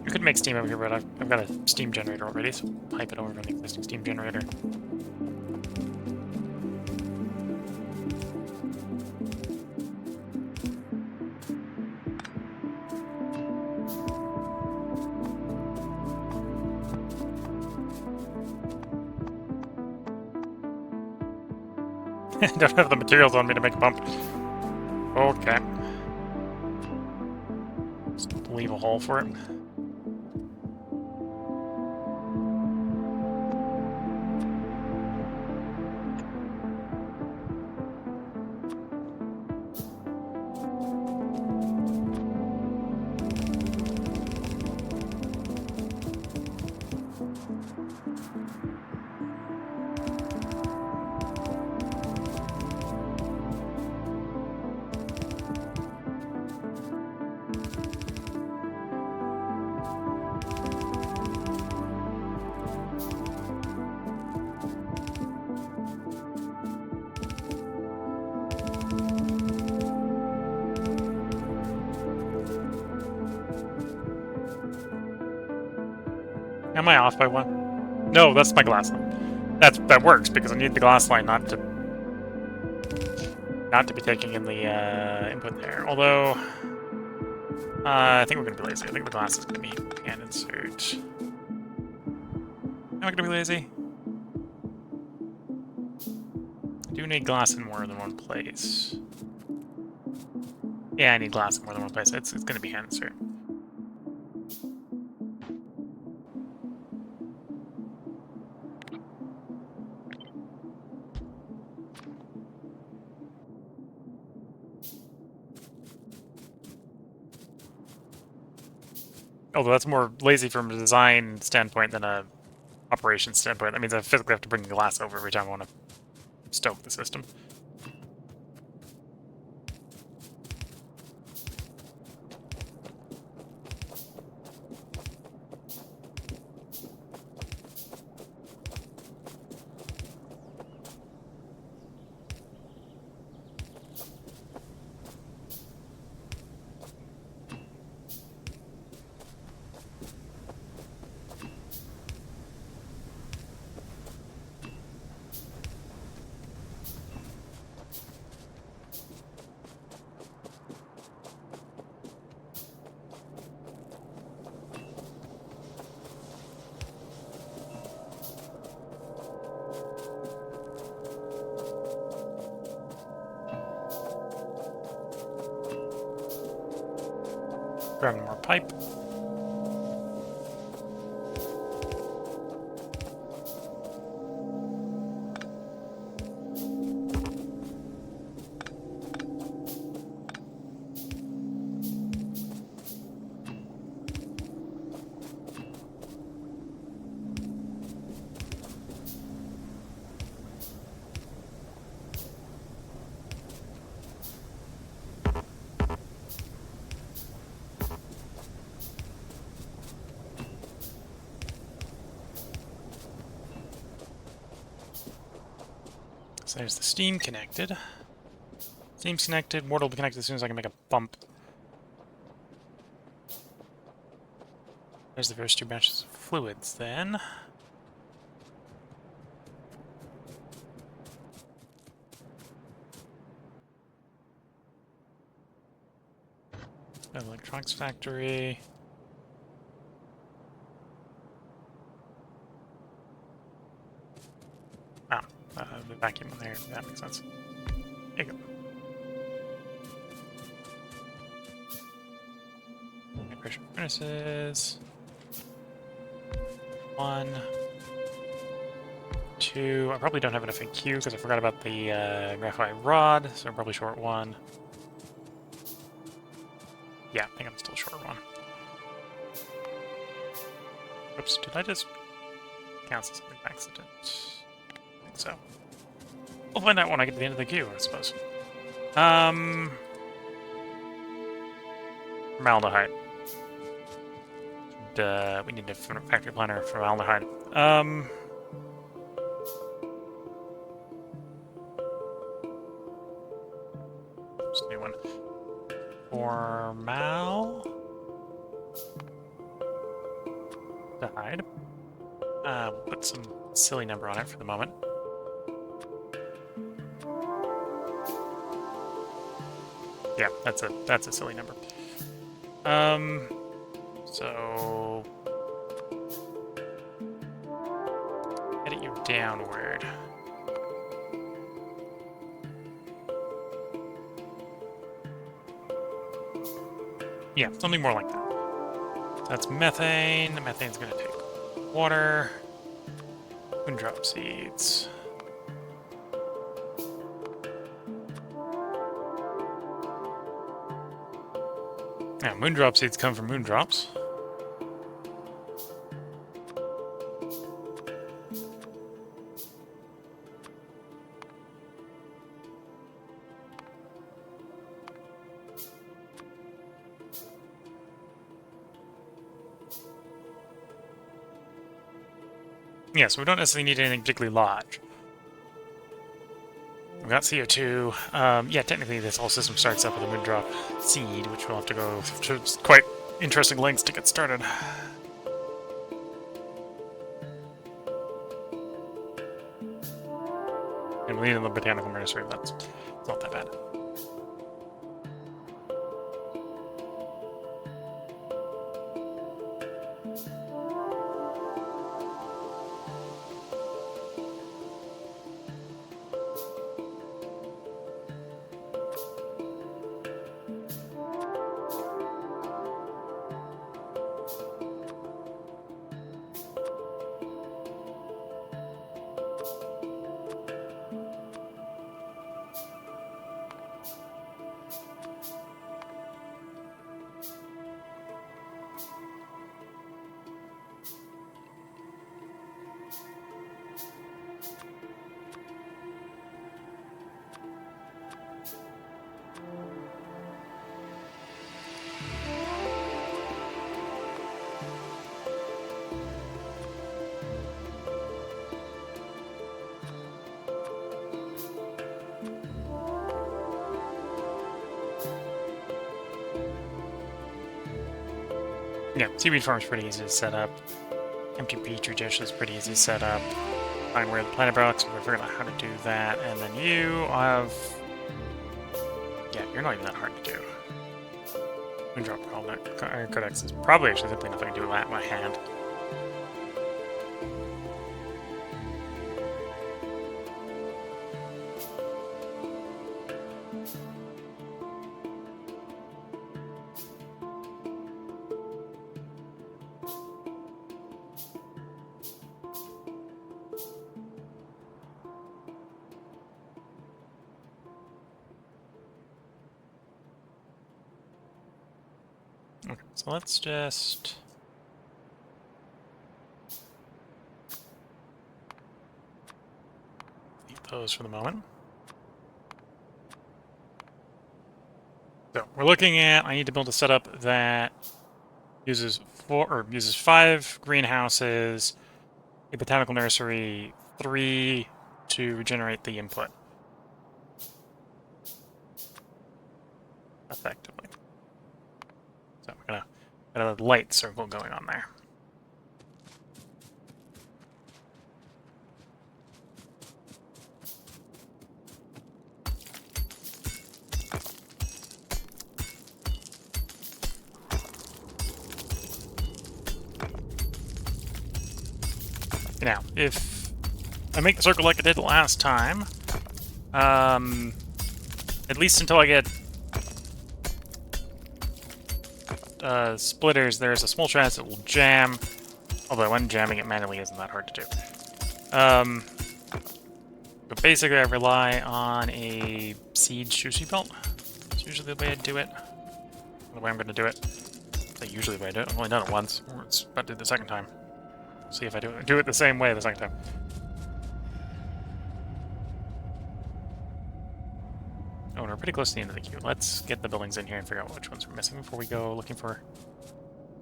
I could make steam over here, but I've got a steam generator already, so pipe it over from the existing steam generator. I don't have the materials on me to make a pump. Okay. Just leave a hole for it. Am I off by one? No, that's my glass line. That works because I need the glass line not to be taking in the input there. Although I think we're gonna be lazy. I think the glass is gonna be hand insert. Am I gonna be lazy? I do need glass in more than one place. Yeah, I need glass in more than one place. It's gonna be hand insert. Although that's more lazy from a design standpoint than a operations standpoint. That means I physically have to bring the glass over every time I want to stoke the system. Grabbing more pipe. So there's the steam connected. Steam's connected. Water will be connected as soon as I can make a pump. There's the first two batches of fluids then. Electronics factory. The vacuum in there. That makes sense. There you go. High pressure furnaces. 1, 2. I probably don't have enough in Q because I forgot about the graphite rod, so I'm probably short 1. Yeah, I think I'm still short 1. Oops, did I just cancel something by accident? I think so. We'll find out when I get to the end of the queue, I suppose. Formaldehyde. We need a factory planner for formaldehyde. Just a new one. Formaldehyde. We'll put some silly number on it for the moment. Yeah, that's a silly number. So edit you downward. Yeah, something more like that. So that's methane. The methane's going to take water. Moondrop seeds. Yeah, moondrop seeds come from moondrops. Yeah, so we don't necessarily need anything particularly large. We've got CO2. Yeah, technically this whole system starts up with a moondrop seed, which we'll have to go to quite interesting lengths to get started. And we need in the botanical nursery, that's not that bad. Yeah, seaweed farm is pretty easy to set up. Empty petri dish is pretty easy to set up. Find where the planet blocks, we're figuring out how to do that, and then you have... Yeah, you're not even that hard to do. Moondrop Iron Codex is probably actually simply enough I can do that in my hand. Okay, so let's just... leave those for the moment. So we're looking at, I need to build a setup that uses 5 greenhouses, a botanical nursery, 3 to regenerate the input. Effectively. So we're gonna got a light circle going on there. Now, if I make the circle like I did last time, at least until I get splitters, there's a small chance it will jam, although unjamming it manually isn't that hard to do. But basically I rely on a seed sushi belt. It's usually the way I do it. The way I'm going to do it. That's usually the way I do it. I've only done it once. It's about to do it the second time. See if I do it the same way the second time. Oh, we're pretty close to the end of the queue. Let's get the buildings in here and figure out which ones we're missing before we go looking for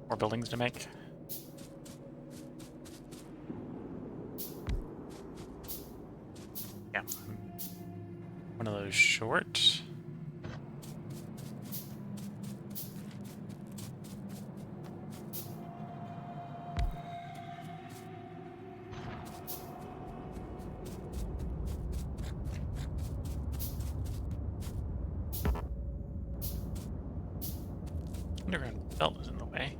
more buildings to make. Yeah. One of those short. Underground belt is in the way.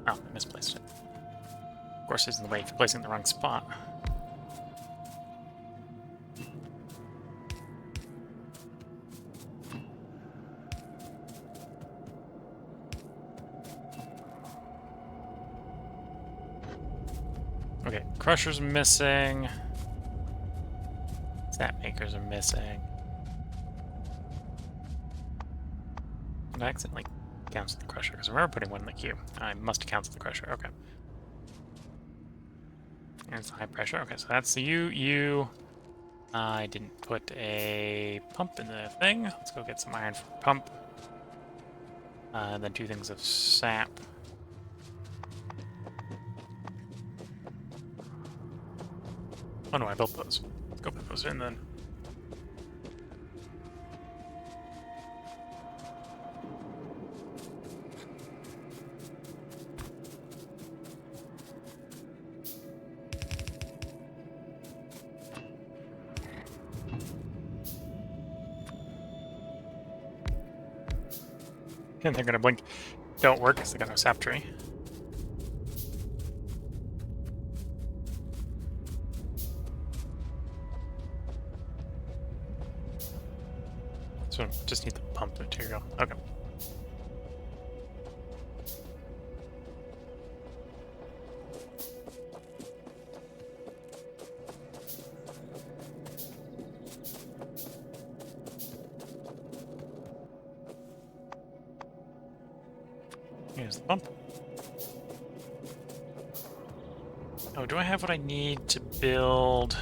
Oh, I misplaced it. Of course, it's in the way for placing it in the wrong spot. Okay, crushers missing. Snap makers are missing. Did I accidentally cancel the crusher? Because I remember putting one in the queue. I must have canceled the crusher. Okay. There's high pressure. Okay, so that's the U. I didn't put a pump in the thing. Let's go get some iron for a pump. Then 2 things of sap. Oh no, I built those. Let's go put those in then. And they're gonna blink. Don't work because they got no sap tree. So just need the pump material. Okay. Here's the pump. Oh, do I have what I need to build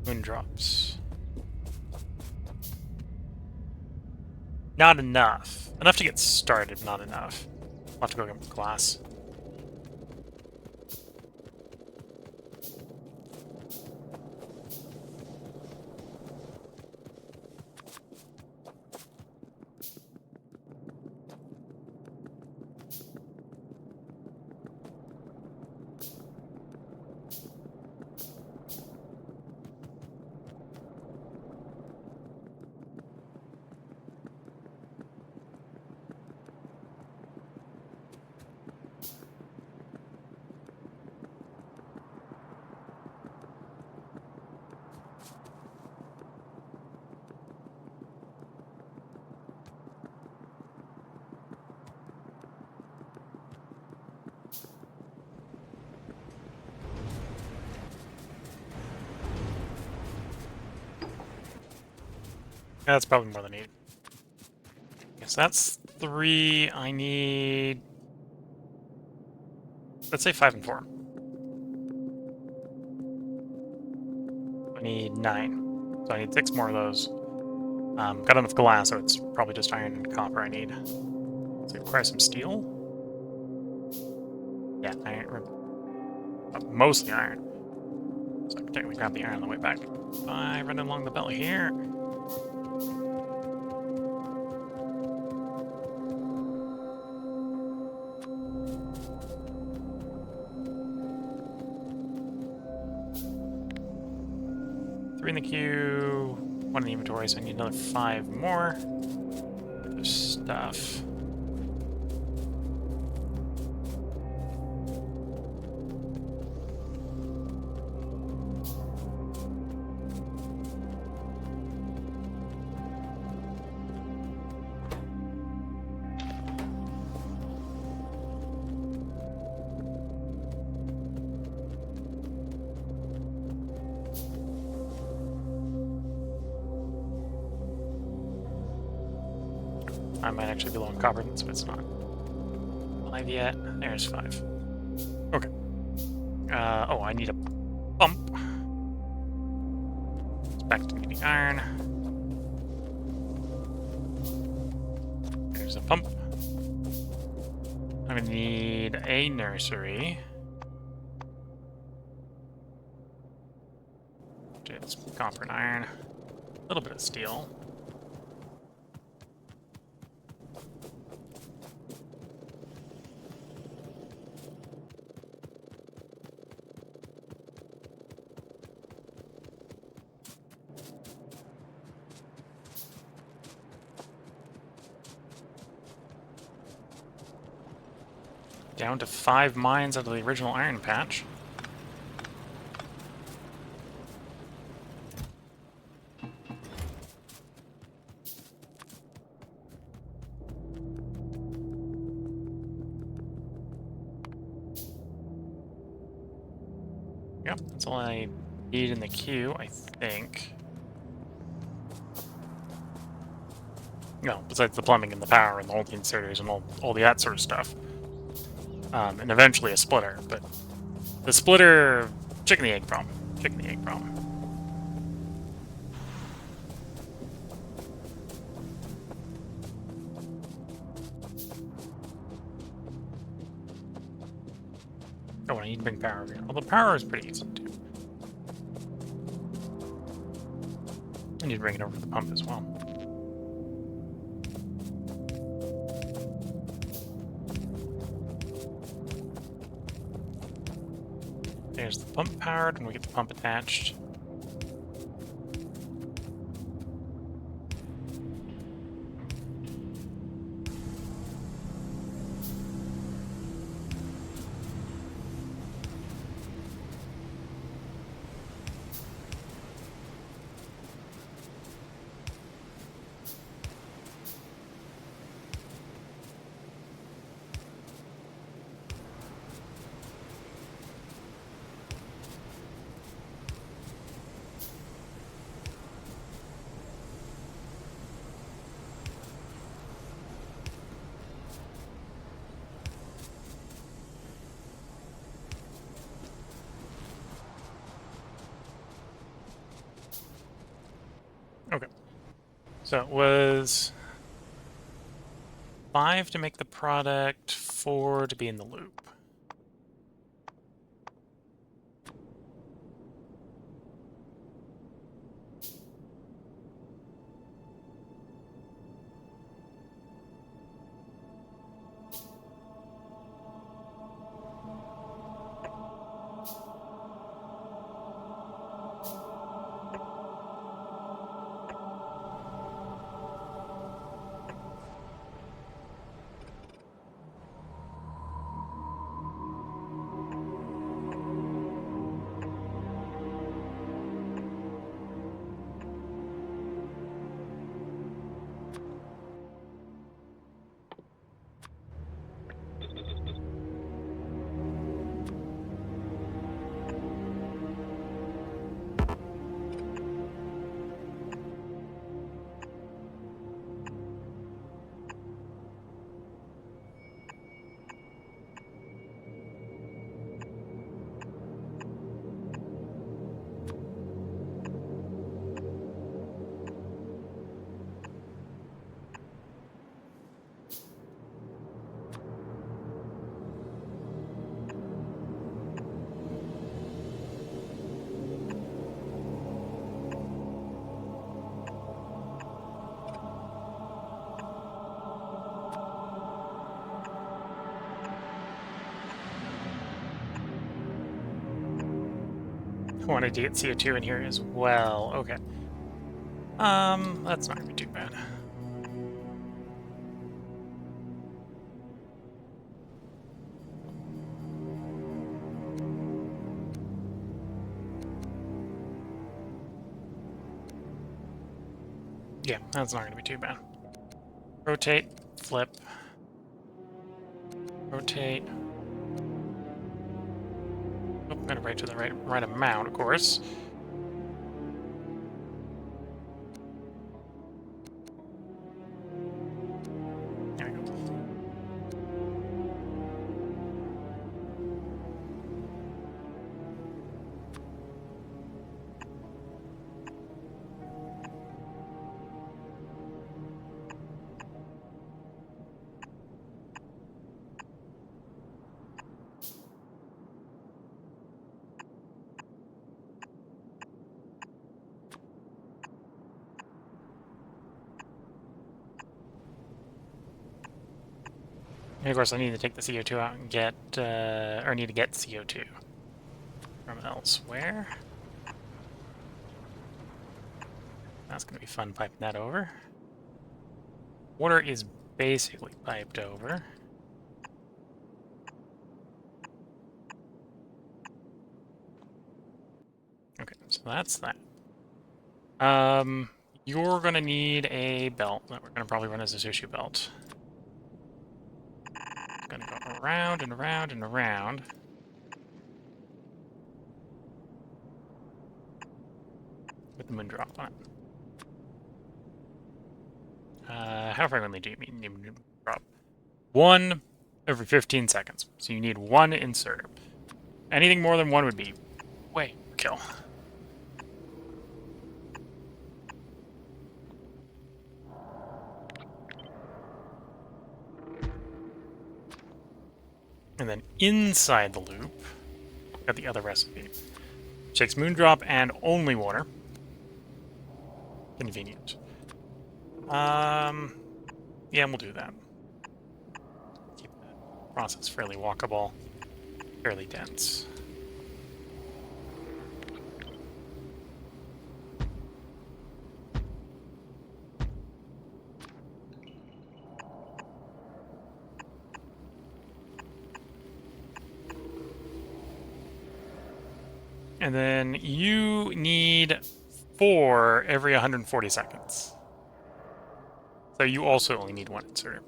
moon drops? Not enough. Enough to get started, not enough. I'll have to go get glass. That's probably more than needed. Yes, that's 3. I need... Let's say 5 and 4. I need 9. So I need 6 more of those. Got enough glass, so it's probably just iron and copper I need. So it requires some steel. Yeah, iron. Mostly iron. So I can technically grab the iron on the way back. I run along the belt here. Three in the queue, 1 in the inventory, so I need another 5 more. There's stuff. I might actually be low on copper, so it's not 5 yet. There's 5. Okay. Oh, I need a pump. It's back to needing iron. There's a pump. I'm gonna need a nursery. It's copper and iron. A little bit of steel. Down to 5 mines out of the original iron patch. go. That's all I need in the queue, I think. No, besides the plumbing and the power and all the inserters and all that sort of stuff. And eventually a splitter, but the splitter, chicken the egg problem. Chicken the egg problem. Oh, I need to bring power over here. Well, the power is pretty easy to do. I need to bring it over for the pump as well. There's the pump powered, and we get the pump attached. Okay. So it was 5 to make the product, 4 to be in the loop. I wanted to get CO2 in here as well. Okay. That's not gonna be too bad. Yeah, that's not gonna be too bad. Rotate, flip, rotate. Oh, I'm gonna write to the right amount, of course. There we go. And of course, I need to take the CO2 out and get, or need to get CO2 from elsewhere. That's going to be fun piping that over. Water is basically piped over. Okay, so that's that. You're going to need a belt that we're going to probably run as a sushi belt. Going to go around and around and around. with the moon drop on it. How frequently do you need moon drop? 1 every 15 seconds. So you need 1 inserter. Anything more than 1 would be way kill. And then inside the loop, got the other recipe. Takes moondrop and only water. Convenient. Yeah, we'll do that. Keep the process fairly walkable, fairly dense. And then you need 4 every 140 seconds. So you also only need 1 inserter.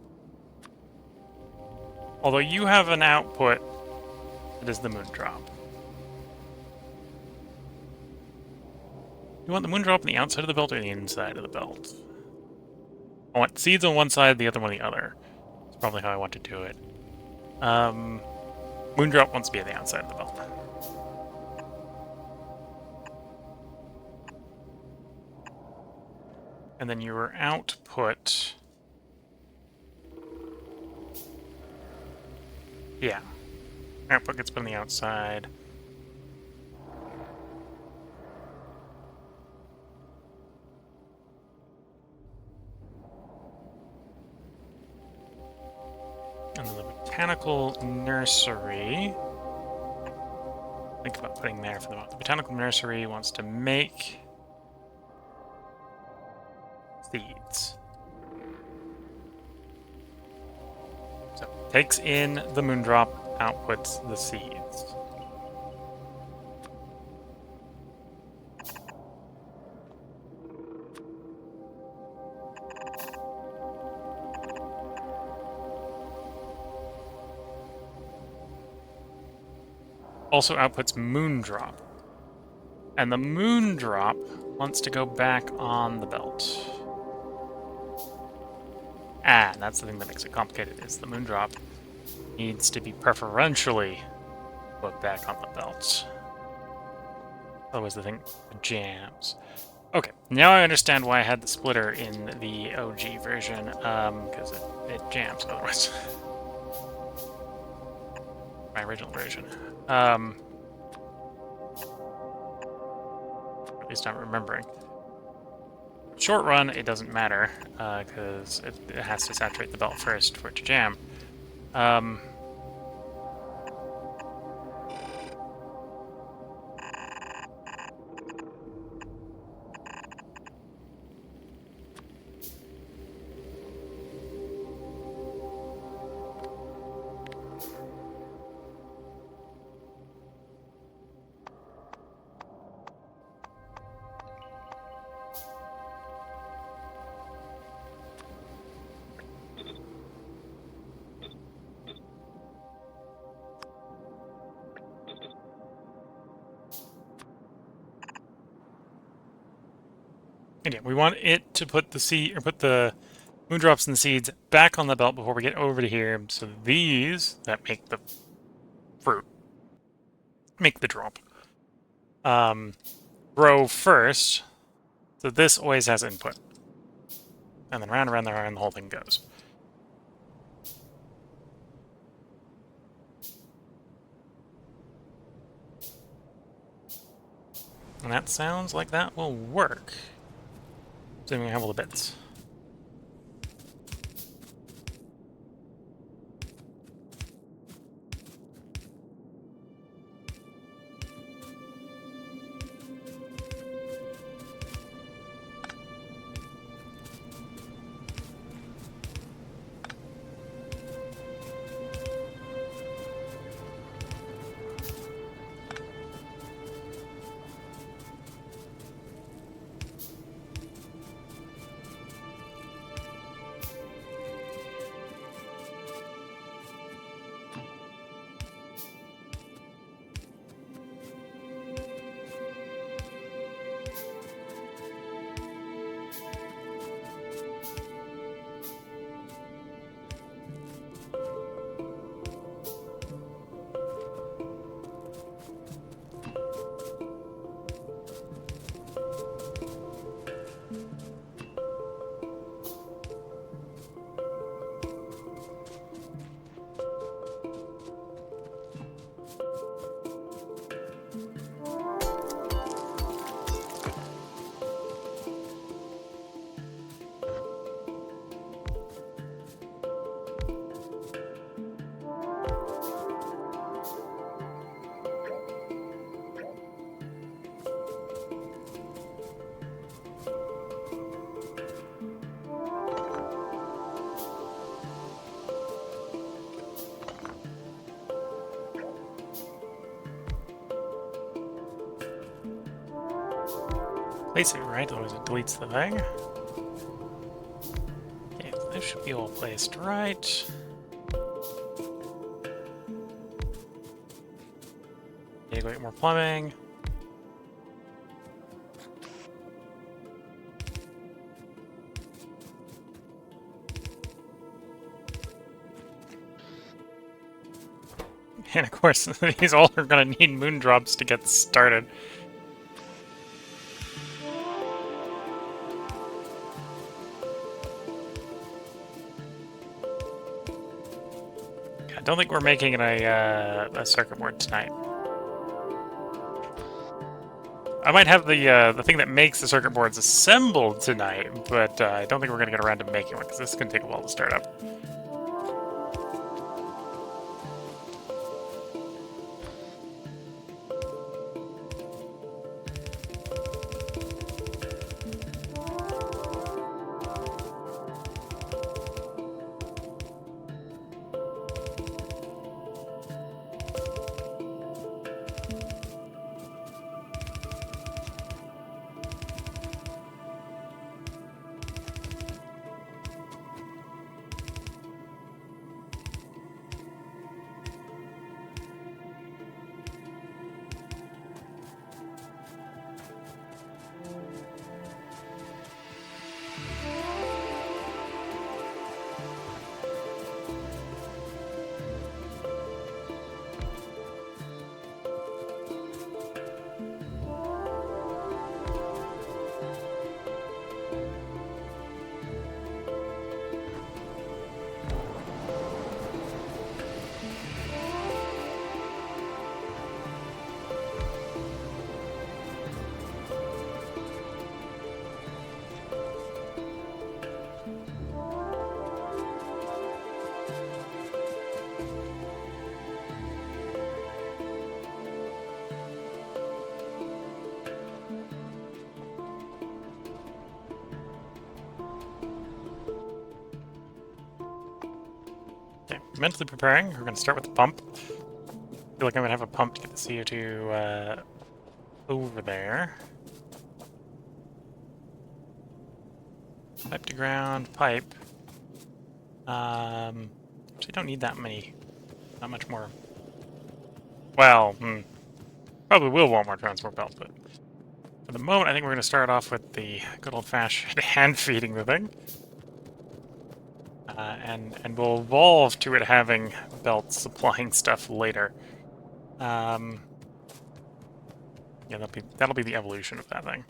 Although you have an output that is the moon drop. You want the moon drop on the outside of the belt or the inside of the belt? I want seeds on one side, the other one on the other. That's probably how I want to do it. Moon drop wants to be at the outside of the belt. And then your output... Yeah. Output gets put on the outside. And then the botanical nursery... Think about putting there for the moment. The botanical nursery wants to make... seeds. So, takes in the moondrop, outputs the seeds. Also outputs moondrop. And the moondrop wants to go back on the belt. And that's the thing that makes it complicated, is the moondrop needs to be preferentially put back on the belt. Otherwise the thing jams. Okay, now I understand why I had the splitter in the OG version, because it jams otherwise. My original version. At least I'm remembering. Short run, it doesn't matter, because it has to saturate the belt first for it to jam. And yeah, we want it to put the seed, or put the moondrops and the seeds back on the belt before we get over to here. So these that make the fruit, make the drop, grow first. So this always has input, and then round and round and round the whole thing goes. And that sounds like that will work. So we have all the bits. Place it right, otherwise it deletes the thing. Okay, so this should be all placed right. Okay, go get more plumbing. And of course, these all are gonna need moon drops to get started. I don't think we're making it a circuit board tonight. I might have the thing that makes the circuit boards assembled tonight, but I don't think we're gonna get around to making one because this is gonna take a while to start up. Okay, mentally preparing. We're gonna start with the pump. I feel like I'm gonna have a pump to get the CO2 over there. Pipe to ground, pipe. Actually don't need that many, not much more. Well, probably will want more transport belt, but for the moment I think we're gonna start off with the good old-fashioned hand feeding the thing. And we'll evolve to it having belts supplying stuff later. Yeah, that'll be the evolution of that thing.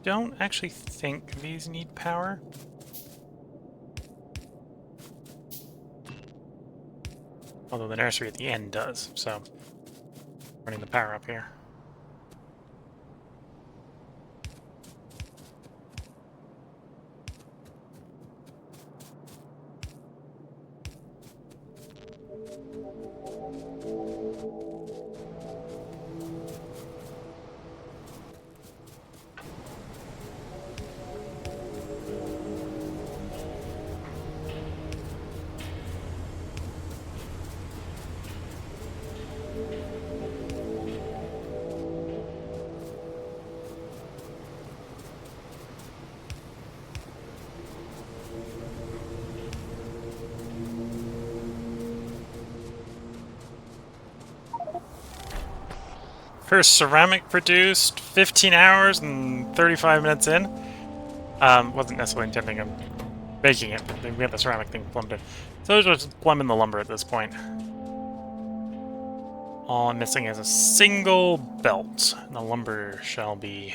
don't actually think these need power. Although the nursery at the end does, so running the power up here. First ceramic produced 15 hours and 35 minutes in. Wasn't necessarily intending on baking it, but we got the ceramic thing plumbed in. So it's just plumbing the lumber at this point. All I'm missing is a single belt. The lumber shall be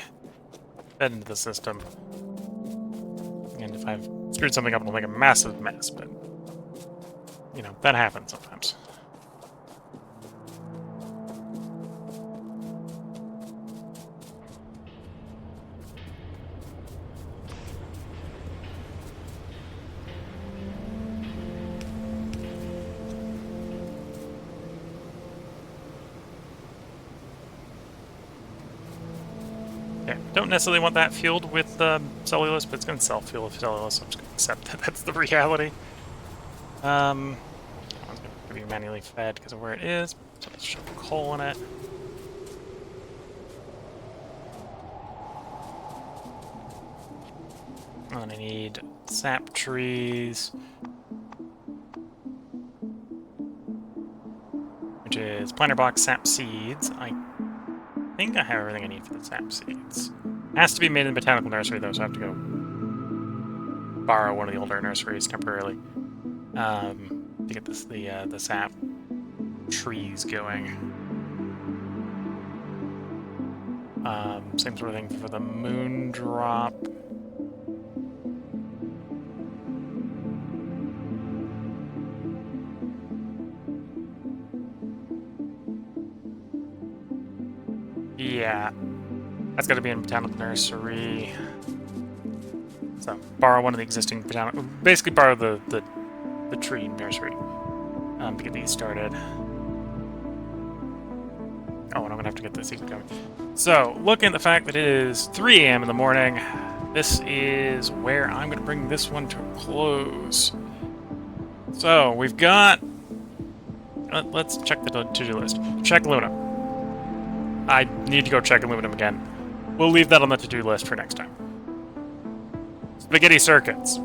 fed into the system. And if I've screwed something up, it'll make a massive mess, but, you know, that happens sometimes. Okay, don't necessarily want that fueled with cellulose, but it's going to self-fuel with cellulose, so I'm just going to accept that that's the reality. I'm going to be manually fed because of where it is, so let's shove coal in it. And then I need sap trees, which is planter box sap seeds. I think I have everything I need for the sap seeds. Has to be made in the botanical nursery though, so I have to go borrow one of the older nurseries temporarily to get this the sap trees going. Same sort of thing for the moon drop. Yeah, that's got to be in botanical nursery. So borrow one of the existing botanical, basically borrow the tree nursery to get these started. Oh, and I'm gonna have to get the sequence going. So, looking at the fact that it is 3 a.m. in the morning, this is where I'm gonna bring this one to a close. So we've got. Let's check the to-do list. Check aluminum. I need to go check aluminum again. We'll leave that on the to-do list for next time. Spaghetti circuits.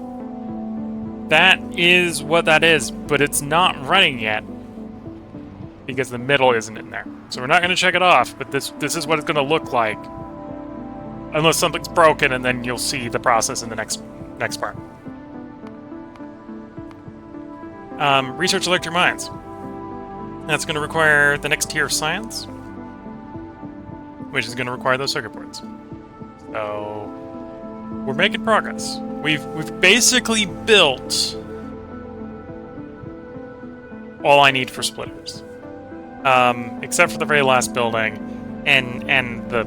That is what that is, but it's not running yet because the middle isn't in there. So we're not going to check it off, but this is what it's going to look like. Unless something's broken, and then you'll see the process in the next part. Research electric mines. That's going to require the next tier of science, which is going to require those circuit boards. So we're making progress. We've basically built all I need for splitters, except for the very last building and the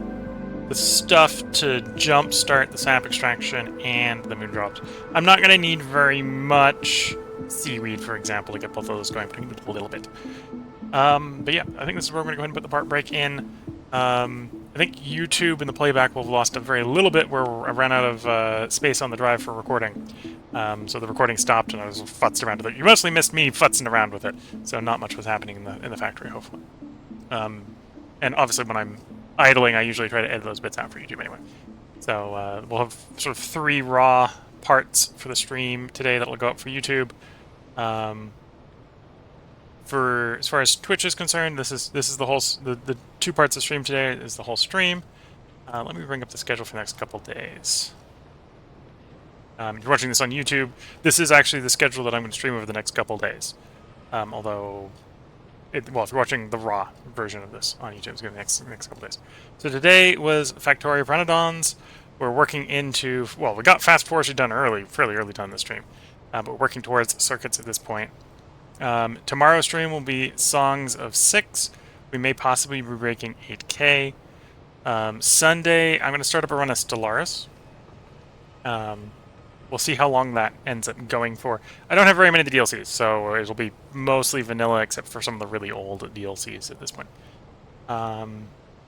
stuff to jumpstart the sap extraction and the moon drops. I'm not going to need very much seaweed, for example, to get both of those going, but I need a little bit. But yeah, I think this is where we're going to go ahead and put the part break in. I think YouTube and the playback will have lost a very little bit where I ran out of space on the drive for recording. So the recording stopped and I was futzed around with it. You mostly missed me futzing around with it, so not much was happening in the factory, hopefully. And obviously when I'm idling, I usually try to edit those bits out for YouTube anyway. So we'll have sort of 3 raw parts for the stream today that'll go up for YouTube. For as far as Twitch is concerned, this is the whole the 2 parts of stream today is the whole stream. Let me bring up the schedule for the next couple days. If you're watching this on YouTube, this is actually the schedule that I'm going to stream over the next couple days. Although, if you're watching the raw version of this on YouTube, it's going to be the next couple days. So today was Factorio Pyanodons. we're working into, well, we got Fast Forward done fairly early on the stream, but we're working towards circuits at this point. Tomorrow's stream will be Songs of 6. We may possibly be breaking 8K. Sunday, I'm going to start up a run of Stellaris. We'll see how long that ends up going for. I don't have very many of the DLCs, so it'll be mostly vanilla except for some of the really old DLCs at this point.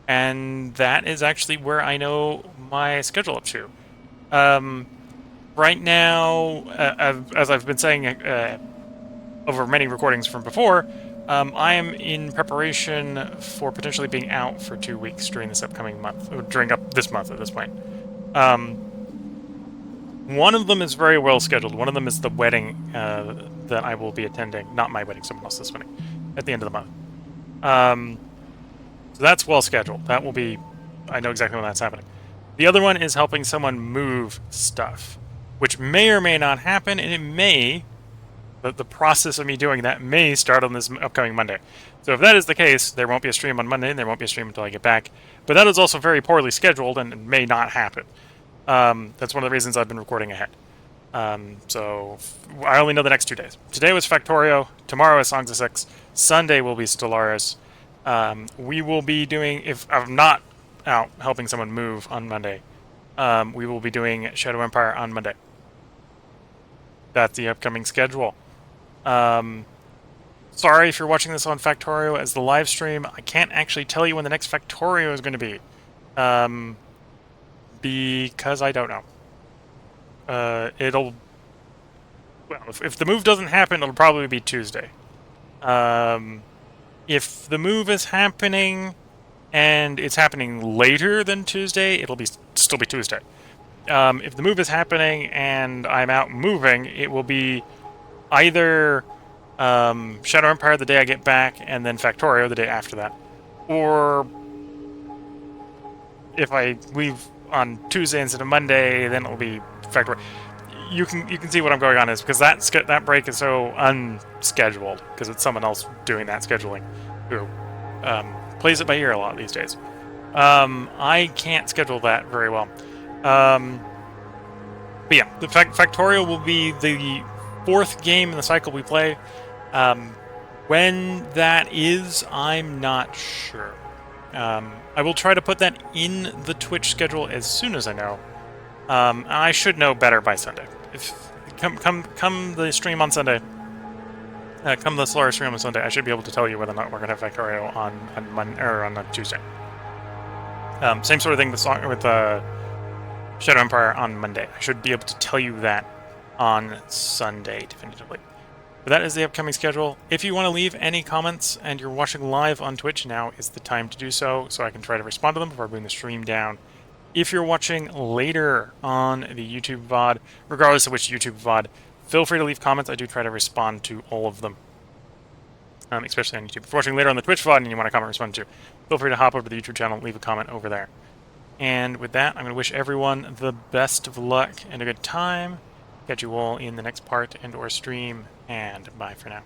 And that is actually where I know my schedule up to. Right now, as I've been saying over many recordings from before, I am in preparation for potentially being out for 2 weeks during this upcoming month, or during this month at this point. One of them is very well scheduled. One of them is the wedding that I will be attending. Not my wedding, someone else's wedding, at the end of the month. So that's well scheduled. That will be, I know exactly when that's happening. The other one is helping someone move stuff, which may or may not happen, and it may, the process of me doing that may start on this upcoming Monday. So if that is the case, there won't be a stream on Monday, and there won't be a stream until I get back. But that is also very poorly scheduled and may not happen. That's one of the reasons I've been recording ahead. So I only know the next 2 days. Today was Factorio, tomorrow is Songs of 6, Sunday will be Stellaris. We will be doing, if I'm not out helping someone move on Monday, we will be doing Shadow Empire on Monday. That's the upcoming schedule. Sorry if you're watching this on Factorio as the live stream. I can't actually tell you when the next Factorio is going to be. Because I don't know. Well, if the move doesn't happen, it'll probably be Tuesday. If the move is happening and it's happening later than Tuesday, it'll still be Tuesday. If the move is happening and I'm out moving, it will be either Shadow Empire the day I get back and then Factorio the day after that. Or if I leave on Tuesday instead of Monday, then it'll be Factorio. You can see what I'm going on is because that break is so unscheduled because it's someone else doing that scheduling who plays it by ear a lot these days. I can't schedule that very well. But yeah, the Factorial will be the 4th game in the cycle we play. When that is, I'm not sure. I will try to put that in the Twitch schedule as soon as I know. I should know better by Sunday. If come the stream on Sunday, come the Stellaris stream on Sunday, I should be able to tell you whether or not we're gonna have Factorio on Monday or on Tuesday. Same sort of thing with Shadow Empire on Monday. I should be able to tell you that on Sunday definitively. But that is the upcoming schedule. If you want to leave any comments and you're watching live on Twitch, now is the time to do so I can try to respond to them before I bring the stream down. If you're watching later on the YouTube VOD, regardless of which YouTube VOD, feel free to leave comments. I do try to respond to all of them, especially on YouTube. If you're watching later on the Twitch VOD and you want to comment or respond to, feel free to hop over to the YouTube channel and leave a comment over there. And with that, I'm going to wish everyone the best of luck and a good time. Catch you all in the next part and or stream, and bye for now.